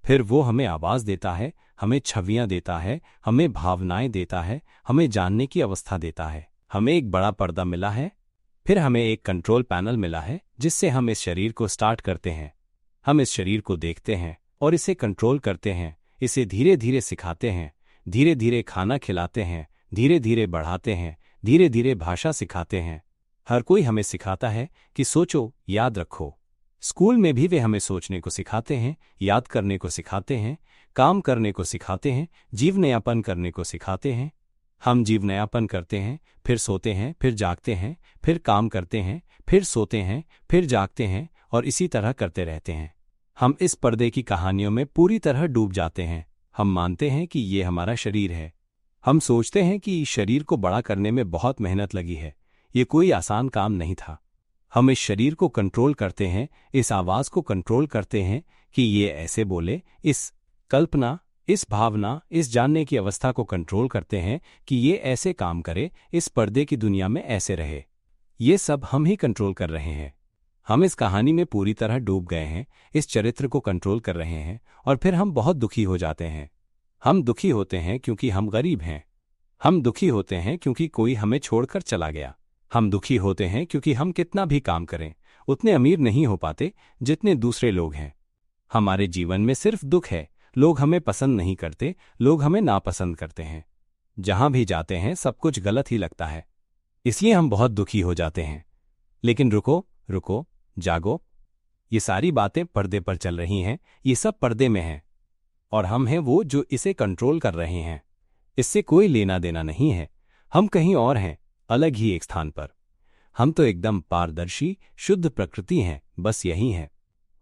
फिर वो हमें आवाज देता है, हमें छवियां देता है, हमें भावनाएं देता है, हमें जानने की अवस्था देता है। हमें एक बड़ा पर्दा मिला है, फिर हमें एक कंट्रोल पैनल मिला है जिससे हम इस शरीर को स्टार्ट करते हैं। हम इस शरीर को देखते हैं और इसे कंट्रोल करते हैं, इसे धीरे धीरे सिखाते हैं, धीरे धीरे खाना खिलाते हैं, धीरे धीरे बढ़ाते हैं, धीरे धीरे भाषा सिखाते हैं। हर कोई हमें सिखाता है कि सोचो, याद रखो। स्कूल में भी वे हमें सोचने को सिखाते हैं, याद करने को सिखाते हैं, काम करने को सिखाते हैं, जीवनयापन करने को सिखाते हैं। हम जीवनयापन करते हैं, फिर सोते हैं, फिर जागते हैं, फिर काम करते हैं, फिर सोते हैं, फिर जागते हैं और इसी तरह करते रहते हैं। हम इस पर्दे की कहानियों में पूरी तरह डूब जाते हैं। हम मानते हैं कि ये हमारा शरीर है। हम सोचते हैं कि इस शरीर को बड़ा करने में बहुत मेहनत लगी है, ये कोई आसान काम नहीं था। हम इस शरीर को कंट्रोल करते हैं, इस आवाज को कंट्रोल करते हैं कि ये ऐसे बोले, इस कल्पना, इस भावना, इस जानने की अवस्था को कंट्रोल करते हैं कि ये ऐसे काम करे, इस पर्दे की दुनिया में ऐसे रहे। ये सब हम ही कंट्रोल कर रहे हैं। हम इस कहानी में पूरी तरह डूब गए हैं, इस चरित्र को कंट्रोल कर रहे हैं और फिर हम बहुत दुखी हो जाते हैं। हम दुखी होते हैं क्योंकि हम गरीब हैं। हम दुखी होते हैं क्योंकि कोई हमें छोड़कर चला गया। हम दुखी होते हैं क्योंकि हम कितना भी काम करें उतने अमीर नहीं हो पाते जितने दूसरे लोग हैं। हमारे जीवन में सिर्फ दुख है। लोग हमें पसंद नहीं करते, लोग हमें नापसंद करते हैं। जहां भी जाते हैं सब कुछ गलत ही लगता है, इसलिए हम बहुत दुखी हो जाते हैं। लेकिन रुको रुको, जागो। ये सारी बातें पर्दे पर चल रही हैं, ये सब पर्दे में हैं और हम हैं वो जो इसे कंट्रोल कर रहे हैं। इससे कोई लेना देना नहीं है। हम कहीं और हैं, अलग ही एक स्थान पर। हम तो एकदम पारदर्शी शुद्ध प्रकृति हैं, बस यही है।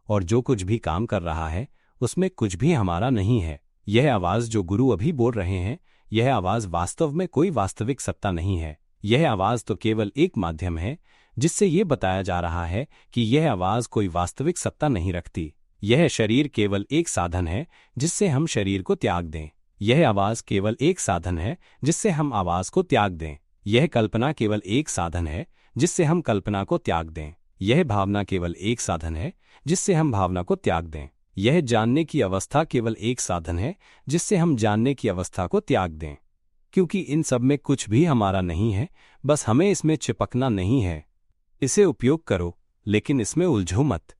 और जो कुछ भी काम कर रहा है उसमें कुछ भी हमारा नहीं है। यह आवाज जो गुरु अभी बोल रहे हैं, यह आवाज वास्तव में कोई वास्तविक सत्ता नहीं है। यह आवाज तो केवल एक माध्यम है जिससे यह बताया जा रहा है कि यह आवाज कोई वास्तविक सत्ता नहीं रखती। यह शरीर केवल एक साधन है जिससे हम शरीर को त्याग दें। यह आवाज केवल एक साधन है जिससे हम आवाज को त्याग दें। यह कल्पना केवल एक साधन है जिससे हम कल्पना को त्याग दें। यह भावना केवल एक साधन है जिससे हम भावना को त्याग दें। यह जानने की अवस्था केवल एक साधन है जिससे हम जानने की अवस्था को त्याग दें। क्योंकि इन सब में कुछ भी हमारा नहीं है, बस हमें इसमें चिपकना नहीं है। इसे उपयोग करो लेकिन इसमें उलझो मत।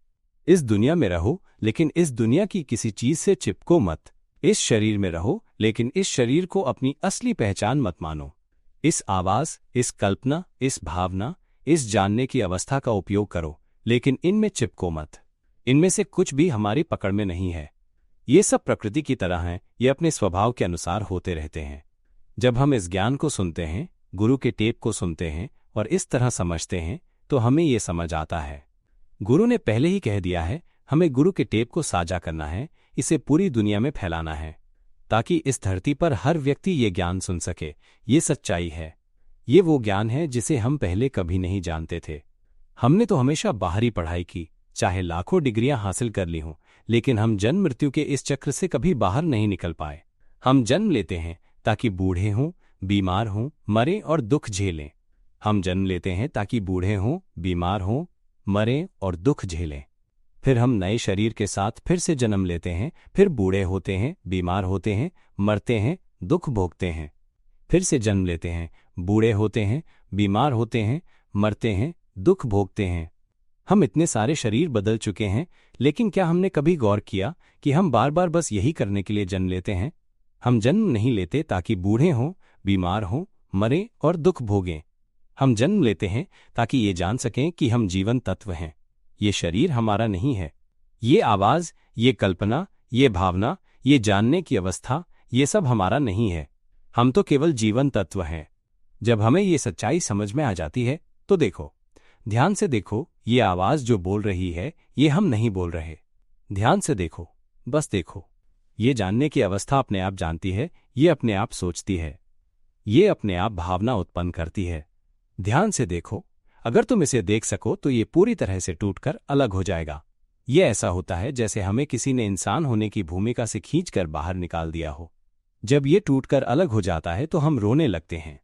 इस दुनिया में रहो लेकिन इस दुनिया की किसी चीज से चिपको मत। इस शरीर में रहो लेकिन इस शरीर को अपनी असली पहचान मत मानो। इस आवाज, इस कल्पना, इस भावना, इस जानने की अवस्था का उपयोग करो लेकिन इनमें चिपको मत। इनमें से कुछ भी हमारी पकड़ में नहीं है। ये सब प्रकृति की तरह हैं, ये अपने स्वभाव के अनुसार होते रहते हैं। जब हम इस ज्ञान को सुनते हैं, गुरु के टेप को सुनते हैं और इस तरह समझते हैं तो हमें ये समझ आता है। गुरु ने पहले ही कह दिया है, हमें गुरु के टेप को साझा करना है, इसे पूरी दुनिया में फैलाना है ताकि इस धरती पर हर व्यक्ति ये ज्ञान सुन सके। ये सच्चाई है। ये वो ज्ञान है जिसे हम पहले कभी नहीं जानते थे। हमने तो हमेशा बाहरी पढ़ाई की, चाहे लाखों डिग्रियां हासिल कर ली हों, लेकिन हम जन्म मृत्यु के इस चक्र से कभी बाहर नहीं निकल पाए। हम जन्म लेते हैं ताकि बूढ़े हों, बीमार हों, मरें और दुख झेलें। हम जन्म लेते हैं ताकि बूढ़े हों, बीमार हों, मरें और दुख झेलें। फिर हम नए शरीर के साथ फिर से जन्म लेते हैं, फिर बूढ़े होते हैं, बीमार होते हैं, मरते हैं, दुख भोगते हैं। फिर से जन्म लेते हैं, बूढ़े होते हैं, बीमार होते हैं, मरते हैं, दुख भोगते हैं। हम इतने सारे शरीर बदल चुके हैं, लेकिन क्या हमने कभी गौर किया कि हम बार बार बस यही करने के लिए जन्म लेते हैं? हम जन्म नहीं लेते ताकि बूढ़े हों, बीमार हों, मरें और दुख भोगें। हम जन्म लेते हैं ताकि ये जान सकें कि हम जीवन तत्व हैं। ये शरीर हमारा नहीं है। ये आवाज, ये कल्पना, ये भावना, ये जानने की अवस्था, ये सब हमारा नहीं है। हम तो केवल जीवन तत्व हैं। जब हमें ये सच्चाई समझ में आ जाती है तो देखो, ध्यान से देखो, ये आवाज जो बोल रही है ये हम नहीं बोल रहे। ध्यान से देखो, बस देखो। ये जानने की अवस्था अपने आप जानती है, ये अपने आप सोचती है, ये अपने आप भावना उत्पन्न करती है। ध्यान से देखो, अगर तुम इसे देख सको तो ये पूरी तरह से टूटकर अलग हो जाएगा। ये ऐसा होता है जैसे हमें किसी ने इंसान होने की भूमिका से खींचकर बाहर निकाल दिया हो। जब ये टूटकर अलग हो जाता है तो हम रोने लगते हैं।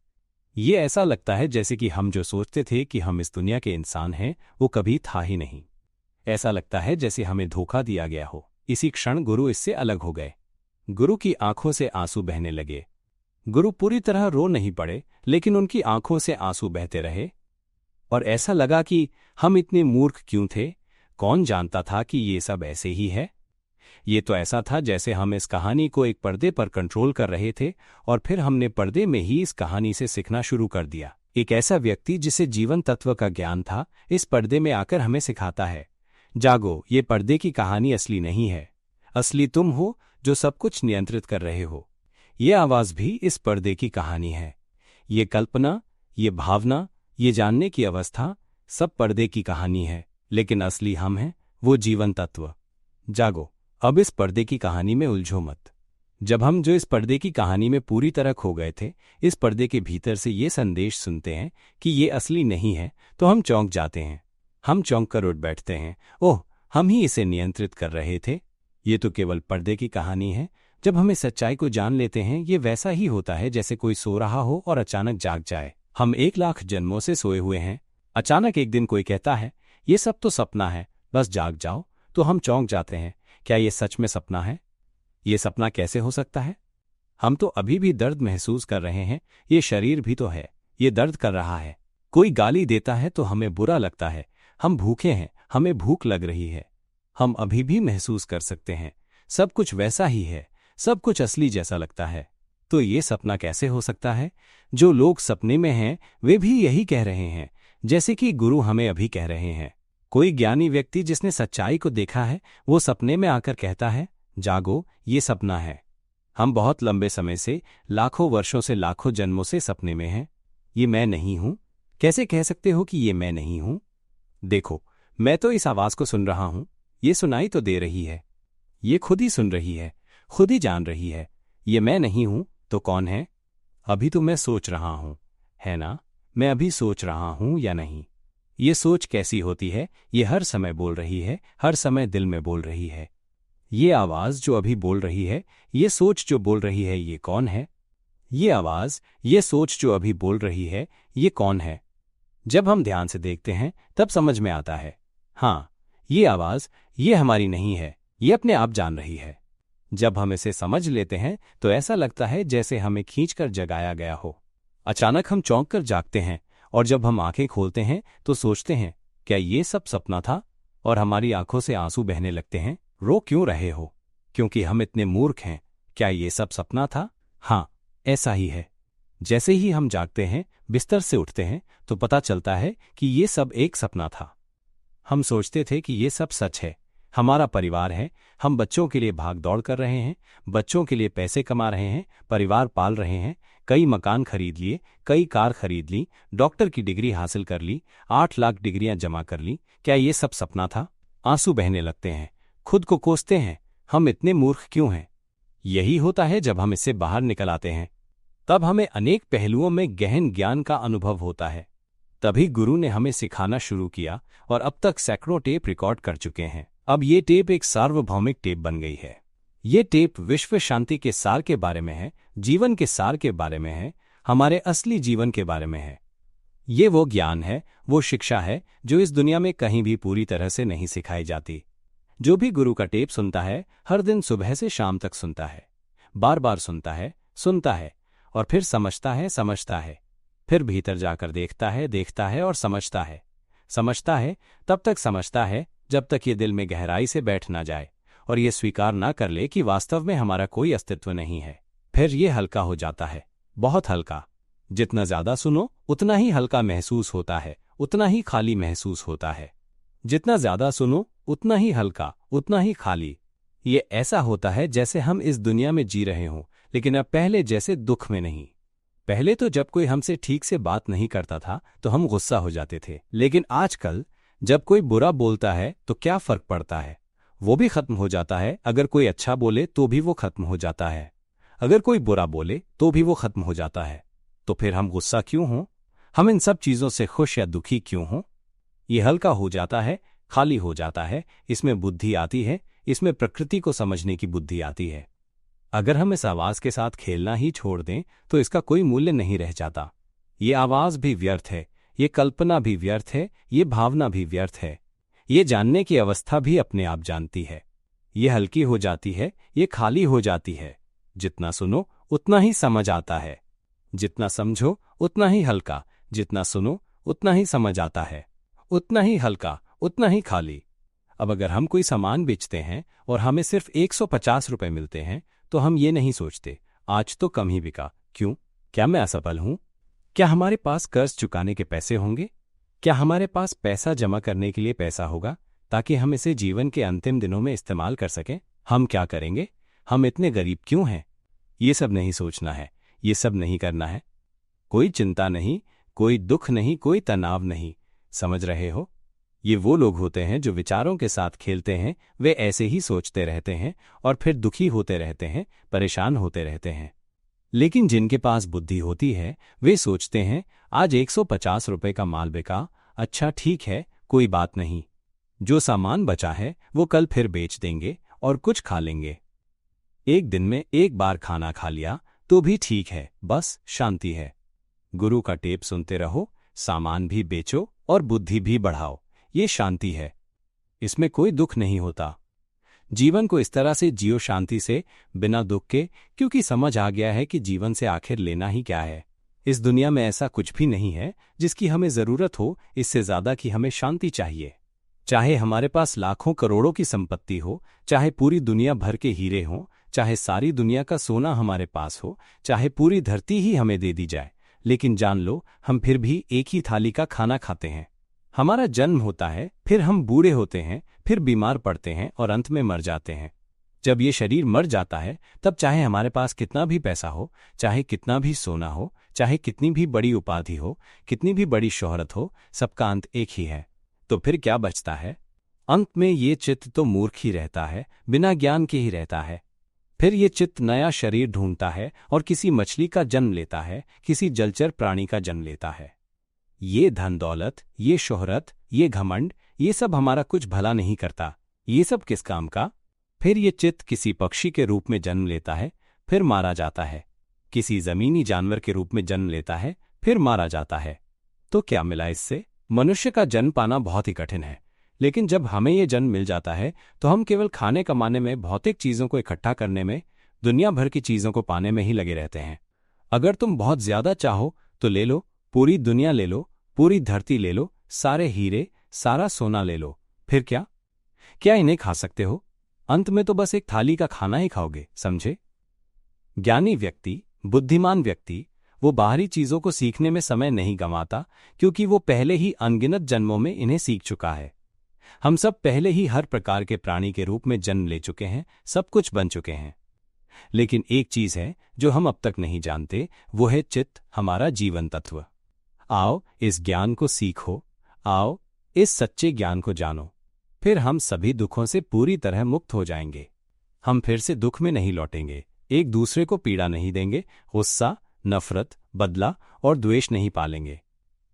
ये ऐसा लगता है जैसे कि हम जो सोचते थे कि हम इस दुनिया के इंसान हैं वो कभी था ही नहीं। ऐसा लगता है जैसे हमें धोखा दिया गया हो। इसी क्षण गुरु इससे अलग हो गए। गुरु की आंखों से आंसू बहने लगे। गुरु पूरी तरह रो नहीं पड़े, लेकिन उनकी आंखों से आंसू बहते रहे। और ऐसा लगा कि हम इतने मूर्ख क्यों थे। कौन जानता था कि ये सब ऐसे ही है। ये तो ऐसा था जैसे हम इस कहानी को एक पर्दे पर कंट्रोल कर रहे थे और फिर हमने पर्दे में ही इस कहानी से सीखना शुरू कर दिया। एक ऐसा व्यक्ति जिसे जीवन तत्व का ज्ञान था इस पर्दे में आकर हमें सिखाता है, जागो, ये पर्दे की कहानी असली नहीं है। असली तुम हो जो सब कुछ नियंत्रित कर रहे हो। ये आवाज भी इस पर्दे की कहानी है। ये कल्पना, ये भावना, ये जानने की अवस्था सब पर्दे की कहानी है, लेकिन असली हम हैं वो जीवन तत्व। जागो, अब इस पर्दे की कहानी में उलझो मत। जब हम जो इस पर्दे की कहानी में पूरी तरह खो गए थे, इस पर्दे के भीतर से ये संदेश सुनते हैं कि ये असली नहीं है, तो हम चौंक जाते हैं। हम चौंक कर उठ बैठते हैं, ओह, हम ही इसे नियंत्रित कर रहे थे। ये तो केवल पर्दे की कहानी है। जब हमें सच्चाई को जान लेते हैं, ये वैसा ही होता है जैसे कोई सो रहा हो और अचानक जाग जाए। हम 1,00,000 जन्मों से सोए हुए हैं। अचानक एक दिन कोई कहता है, ये सब तो सपना है, बस जाग जाओ। तो हम चौंक जाते हैं, क्या ये सच में सपना है? ये सपना कैसे हो सकता है? हम तो अभी भी दर्द महसूस कर रहे हैं। ये शरीर भी तो है, ये दर्द कर रहा है। कोई गाली देता है तो हमें बुरा लगता है। हम भूखे हैं, हमें भूख लग रही है। हम अभी भी महसूस कर सकते हैं, सब कुछ वैसा ही है, सब कुछ असली जैसा लगता है। तो ये सपना कैसे हो सकता है? जो लोग सपने में हैं वे भी यही कह रहे हैं, जैसे कि गुरु हमें अभी कह रहे हैं। कोई ज्ञानी व्यक्ति जिसने सच्चाई को देखा है, वो सपने में आकर कहता है, जागो, ये सपना है। हम बहुत लंबे समय से, लाखों वर्षों से, लाखों जन्मों से सपने में हैं। ये मैं नहीं हूं। कैसे कह सकते हो कि ये मैं नहीं हूं? देखो, मैं तो इस आवाज को सुन रहा हूं। ये सुनाई तो दे रही है। ये खुद ही सुन रही है, खुद ही जान रही है। ये मैं नहीं हूं तो कौन है? अभी तो मैं सोच रहा हूं, है ना? मैं अभी सोच रहा हूं या नहीं? ये सोच कैसी होती है? ये हर समय बोल रही है, हर समय दिल में बोल रही है। ये आवाज जो अभी बोल रही है, ये सोच जो बोल रही है, ये कौन है? ये आवाज, ये सोच जो अभी बोल रही है, ये कौन है? जब हम ध्यान से देखते हैं तब समझ में आता है, हाँ, ये आवाज, ये हमारी नहीं है, ये अपने आप जान रही है। जब हम इसे समझ लेते हैं तो ऐसा लगता है जैसे हमें खींचकर जगाया गया हो। अचानक हम चौंक कर जागते हैं और जब हम आंखें खोलते हैं तो सोचते हैं, क्या ये सब सपना था? और हमारी आंखों से आंसू बहने लगते हैं। रो क्यों रहे हो? क्योंकि हम इतने मूर्ख हैं। क्या ये सब सपना था? हाँ, ऐसा ही है। जैसे ही हम जागते हैं, बिस्तर से उठते हैं, तो पता चलता है कि ये सब एक सपना था। हम सोचते थे कि ये सब सच है, हमारा परिवार है, हम बच्चों के लिए भाग दौड़ कर रहे हैं, बच्चों के लिए पैसे कमा रहे हैं, परिवार पाल रहे हैं, कई मकान खरीद लिए, कई कार खरीद ली, डॉक्टर की डिग्री हासिल कर ली, 8 लाख डिग्रियां जमा कर ली। क्या ये सब सपना था? आंसू बहने लगते हैं, खुद को कोसते हैं, हम इतने मूर्ख क्यों हैं? यही होता है जब हम इससे बाहर निकल आते हैं, तब हमें अनेक पहलुओं में गहन ज्ञान का अनुभव होता है। तभी गुरु ने हमें सिखाना शुरू किया और अब तक सैकड़ों टेप रिकॉर्ड कर चुके हैं। अब ये टेप एक सार्वभौमिक टेप बन गई है। ये टेप विश्व शांति के सार के बारे में है, जीवन के सार के बारे में है, हमारे असली जीवन के बारे में है। ये वो ज्ञान है, वो शिक्षा है जो इस दुनिया में कहीं भी पूरी तरह से नहीं सिखाई जाती। जो भी गुरु का टेप सुनता है, हर दिन सुबह से शाम तक सुनता है, बार बार सुनता है और फिर समझता है, फिर भीतर जाकर देखता है और समझता है, तब तक समझता है जब तक ये दिल में गहराई से बैठ ना जाए और ये स्वीकार ना कर ले कि वास्तव में हमारा कोई अस्तित्व नहीं है। फिर ये हल्का हो जाता है, बहुत हल्का। जितना ज्यादा सुनो उतना ही हल्का महसूस होता है, उतना ही खाली महसूस होता है। जितना ज्यादा सुनो उतना ही हल्का, उतना ही खाली। ये ऐसा होता है जैसे हम इस दुनिया में जी रहे हों, लेकिन अब पहले जैसे दुख में नहीं। पहले तो जब कोई हमसे ठीक से बात नहीं करता था तो हम गुस्सा हो जाते थे, लेकिन आजकल जब कोई बुरा बोलता है तो क्या फर्क पड़ता है? वो भी खत्म हो जाता है। अगर कोई अच्छा बोले तो भी वो खत्म हो जाता है, अगर कोई बुरा बोले तो भी वो खत्म हो जाता है। तो फिर हम गुस्सा क्यों हों? हम इन सब चीजों से खुश या दुखी क्यों हों? ये हल्का हो जाता है, खाली हो जाता है, इसमें बुद्धि आती है, इसमें प्रकृति को समझने की बुद्धि आती है। अगर हम इस आवाज के साथ खेलना ही छोड़ दें तो इसका कोई मूल्य नहीं रह जाता। ये आवाज भी व्यर्थ है, ये कल्पना भी व्यर्थ है, ये भावना भी व्यर्थ है, ये जानने की अवस्था भी अपने आप जानती है। ये हल्की हो जाती है, ये खाली हो जाती है। जितना सुनो उतना ही समझ आता है, जितना समझो उतना ही हल्का, जितना सुनो उतना ही समझ आता है, उतना ही हल्का, उतना ही खाली। अब अगर हम कोई सामान बेचते हैं और हमें सिर्फ 150 रुपए मिलते हैं तो हम ये नहीं सोचते आज तो कम ही बिका, क्यों? क्या मैं असफल हूं? क्या हमारे पास कर्ज चुकाने के पैसे होंगे? क्या हमारे पास पैसा जमा करने के लिए पैसा होगा ताकि हम इसे जीवन के अंतिम दिनों में इस्तेमाल कर सकें? हम क्या करेंगे? हम इतने गरीब क्यों हैं? ये सब नहीं सोचना है, ये सब नहीं करना है। कोई चिंता नहीं, कोई दुख नहीं, कोई तनाव नहीं। समझ रहे हो? ये वो लोग होते हैं जो विचारों के साथ खेलते हैं, वे ऐसे ही सोचते रहते हैं और फिर दुखी होते रहते हैं, परेशान होते रहते हैं। लेकिन जिनके पास बुद्धि होती है वे सोचते हैं आज 150 रुपए का माल बिका, अच्छा ठीक है, कोई बात नहीं। जो सामान बचा है वो कल फिर बेच देंगे और कुछ खा लेंगे। एक दिन में एक बार खाना खा लिया तो भी ठीक है, बस शांति है। गुरु का टेप सुनते रहो, सामान भी बेचो और बुद्धि भी बढ़ाओ, ये शांति है। इसमें कोई दुख नहीं होता। जीवन को इस तरह से जियो शांति से, बिना दुख के, क्योंकि समझ आ गया है कि जीवन से आखिर लेना ही क्या है। इस दुनिया में ऐसा कुछ भी नहीं है जिसकी हमें जरूरत हो इससे ज्यादा कि हमें शांति चाहिए। चाहे हमारे पास लाखों करोड़ों की संपत्ति हो, चाहे पूरी दुनिया भर के हीरे हों, चाहे सारी दुनिया का सोना हमारे पास हो, चाहे पूरी धरती ही हमें दे दी जाए, लेकिन जान लो हम फिर भी एक ही थाली का खाना खाते हैं। हमारा जन्म होता है, फिर हम बूढ़े होते हैं, फिर बीमार पड़ते हैं और अंत में मर जाते हैं। जब ये शरीर मर जाता है तब चाहे हमारे पास कितना भी पैसा हो, चाहे कितना भी सोना हो, चाहे कितनी भी बड़ी उपाधि हो, कितनी भी बड़ी शोहरत हो, सबका अंत एक ही है। तो फिर क्या बचता है? अंत में ये चित्त तो मूर्ख ही रहता है, बिना ज्ञान के ही रहता है। फिर ये चित्त नया शरीर ढूंढता है और किसी मछली का जन्म लेता है, किसी जलचर प्राणी का जन्म लेता है। ये धन दौलत, ये शोहरत, ये घमंड, ये सब हमारा कुछ भला नहीं करता। ये सब किस काम का? फिर ये चित्त किसी पक्षी के रूप में जन्म लेता है, फिर मारा जाता है। किसी जमीनी जानवर के रूप में जन्म लेता है, फिर मारा जाता है। तो क्या मिला इससे? मनुष्य का जन्म पाना बहुत ही कठिन है, लेकिन जब हमें ये जन्म मिल जाता है तो हम केवल खाने कमाने में, भौतिक चीजों को इकट्ठा करने में, दुनिया भर की चीजों को पाने में ही लगे रहते हैं। अगर तुम बहुत ज्यादा चाहो तो ले लो, पूरी दुनिया ले लो, पूरी धरती ले लो, सारे हीरे, सारा सोना ले लो, फिर क्या? क्या इन्हें खा सकते हो? अंत में तो बस एक थाली का खाना ही खाओगे, समझे? ज्ञानी व्यक्ति, बुद्धिमान व्यक्ति, वो बाहरी चीजों को सीखने में समय नहीं गंवाता, क्योंकि वो पहले ही अनगिनत जन्मों में इन्हें सीख चुका है। हम सब पहले ही हर प्रकार के प्राणी के रूप में जन्म ले चुके हैं, सब कुछ बन चुके हैं। लेकिन एक चीज है जो हम अब तक नहीं जानते, वो है चित्त, हमारा जीवन तत्व। आओ इस ज्ञान को सीखो, आओ इस सच्चे ज्ञान को जानो, फिर हम सभी दुखों से पूरी तरह मुक्त हो जाएंगे। हम फिर से दुख में नहीं लौटेंगे, एक दूसरे को पीड़ा नहीं देंगे, गुस्सा, नफरत, बदला और द्वेष नहीं पालेंगे।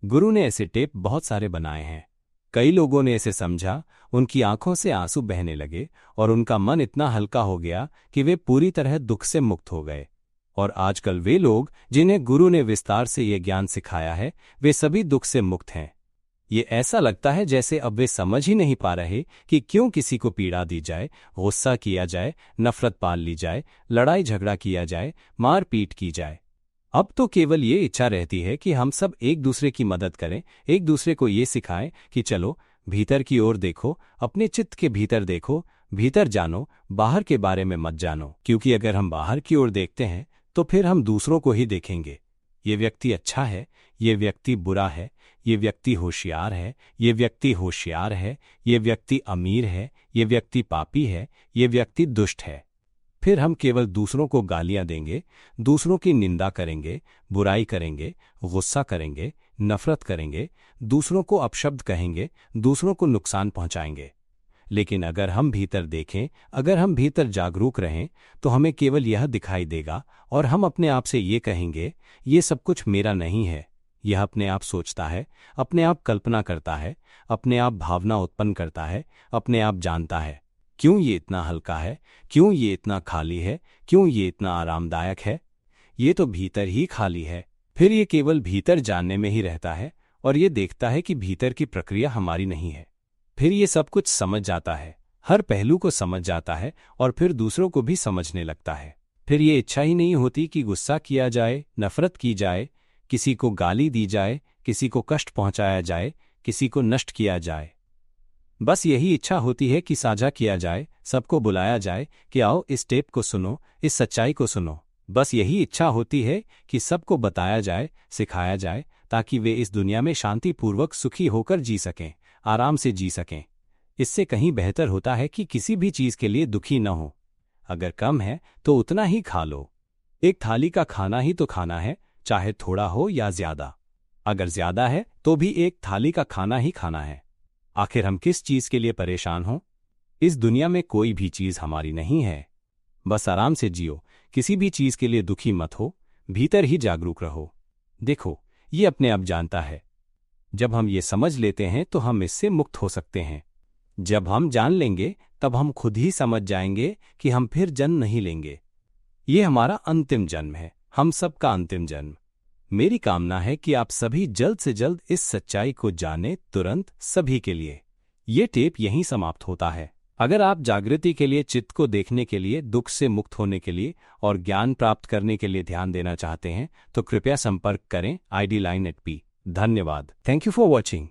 गुरु ने ऐसे टेप बहुत सारे बनाए हैं। कई लोगों ने इसे समझा, उनकी आंखों से आंसू बहने लगे और उनका मन इतना हल्का हो गया कि वे पूरी तरह दुख से मुक्त हो गए। और आजकल वे लोग जिन्हें गुरु ने विस्तार से ये ज्ञान सिखाया है, वे सभी दुख से मुक्त हैं। ये ऐसा लगता है जैसे अब वे समझ ही नहीं पा रहे कि क्यों किसी को पीड़ा दी जाए, गुस्सा किया जाए, नफरत पाल ली जाए, लड़ाई झगड़ा किया जाए, मार पीट की जाए। अब तो केवल ये इच्छा रहती है कि हम सब एक दूसरे की मदद करें, एक दूसरे को ये सिखाएं कि चलो भीतर की ओर देखो, अपने चित्त के भीतर देखो, भीतर जानो, बाहर के बारे में मत जानो। क्योंकि अगर हम बाहर की ओर देखते हैं तो फिर हम दूसरों को ही देखेंगे। ये व्यक्ति अच्छा है, ये व्यक्ति बुरा है, ये व्यक्ति होशियार है, ये व्यक्ति होशियार है, ये व्यक्ति अमीर है, ये व्यक्ति पापी है, ये व्यक्ति दुष्ट है। फिर हम केवल दूसरों को गालियां देंगे, दूसरों की निंदा करेंगे, बुराई करेंगे, गुस्सा करेंगे, नफरत करेंगे, दूसरों को अपशब्द कहेंगे, दूसरों को नुकसान पहुंचाएंगे। लेकिन अगर हम भीतर देखें, अगर हम भीतर जागरूक रहें, तो हमें केवल यह दिखाई देगा और हम अपने आप से ये कहेंगे, ये सब कुछ मेरा नहीं है। यह अपने आप सोचता है, अपने आप कल्पना करता है, अपने आप भावना उत्पन्न करता है, अपने आप जानता है। क्यों ये इतना हल्का है, क्यों ये इतना खाली है, क्यों ये इतना आरामदायक है? ये तो भीतर ही खाली है। फिर ये केवल भीतर जानने में ही रहता है और ये देखता है कि भीतर की प्रक्रिया हमारी नहीं है। फिर ये सब कुछ समझ जाता है, हर पहलू को समझ जाता है और फिर दूसरों को भी समझने लगता है। फिर ये इच्छा ही नहीं होती कि गुस्सा किया जाए, नफरत की जाए, किसी को गाली दी जाए, किसी को कष्ट पहुंचाया जाए, किसी को नष्ट किया जाए। बस यही इच्छा होती है कि साझा किया जाए, सबको बुलाया जाए कि आओ इस टेप को सुनो, इस सच्चाई को सुनो। बस यही इच्छा होती है कि सबको बताया जाए, सिखाया जाए, ताकि वे इस दुनिया में शांतिपूर्वक सुखी होकर जी सकें, आराम से जी सकें। इससे कहीं बेहतर होता है कि किसी भी चीज के लिए दुखी न हो। अगर कम है तो उतना ही खा लो। एक थाली का खाना ही तो खाना है, चाहे थोड़ा हो या ज्यादा। अगर ज्यादा है तो भी एक थाली का खाना ही खाना है। आखिर हम किस चीज के लिए परेशान हों? इस दुनिया में कोई भी चीज हमारी नहीं है। बस आराम से जियो, किसी भी चीज के लिए दुखी मत हो, भीतर ही जागरूक रहो। देखो, ये अपने आप जानता है। जब हम ये समझ लेते हैं तो हम इससे मुक्त हो सकते हैं। जब हम जान लेंगे तब हम खुद ही समझ जाएंगे कि हम फिर जन्म नहीं लेंगे। ये हमारा अंतिम जन्म है, हम सबका अंतिम जन्म। मेरी कामना है कि आप सभी जल्द से जल्द इस सच्चाई को जानें, तुरंत, सभी के लिए। ये टेप यहीं समाप्त होता है। अगर आप जागृति के लिए, चित्त को देखने के लिए, दुख से मुक्त होने के लिए और ज्ञान प्राप्त करने के लिए ध्यान देना चाहते हैं तो कृपया संपर्क करें ID Line@P। धन्यवाद। Thank you for watching.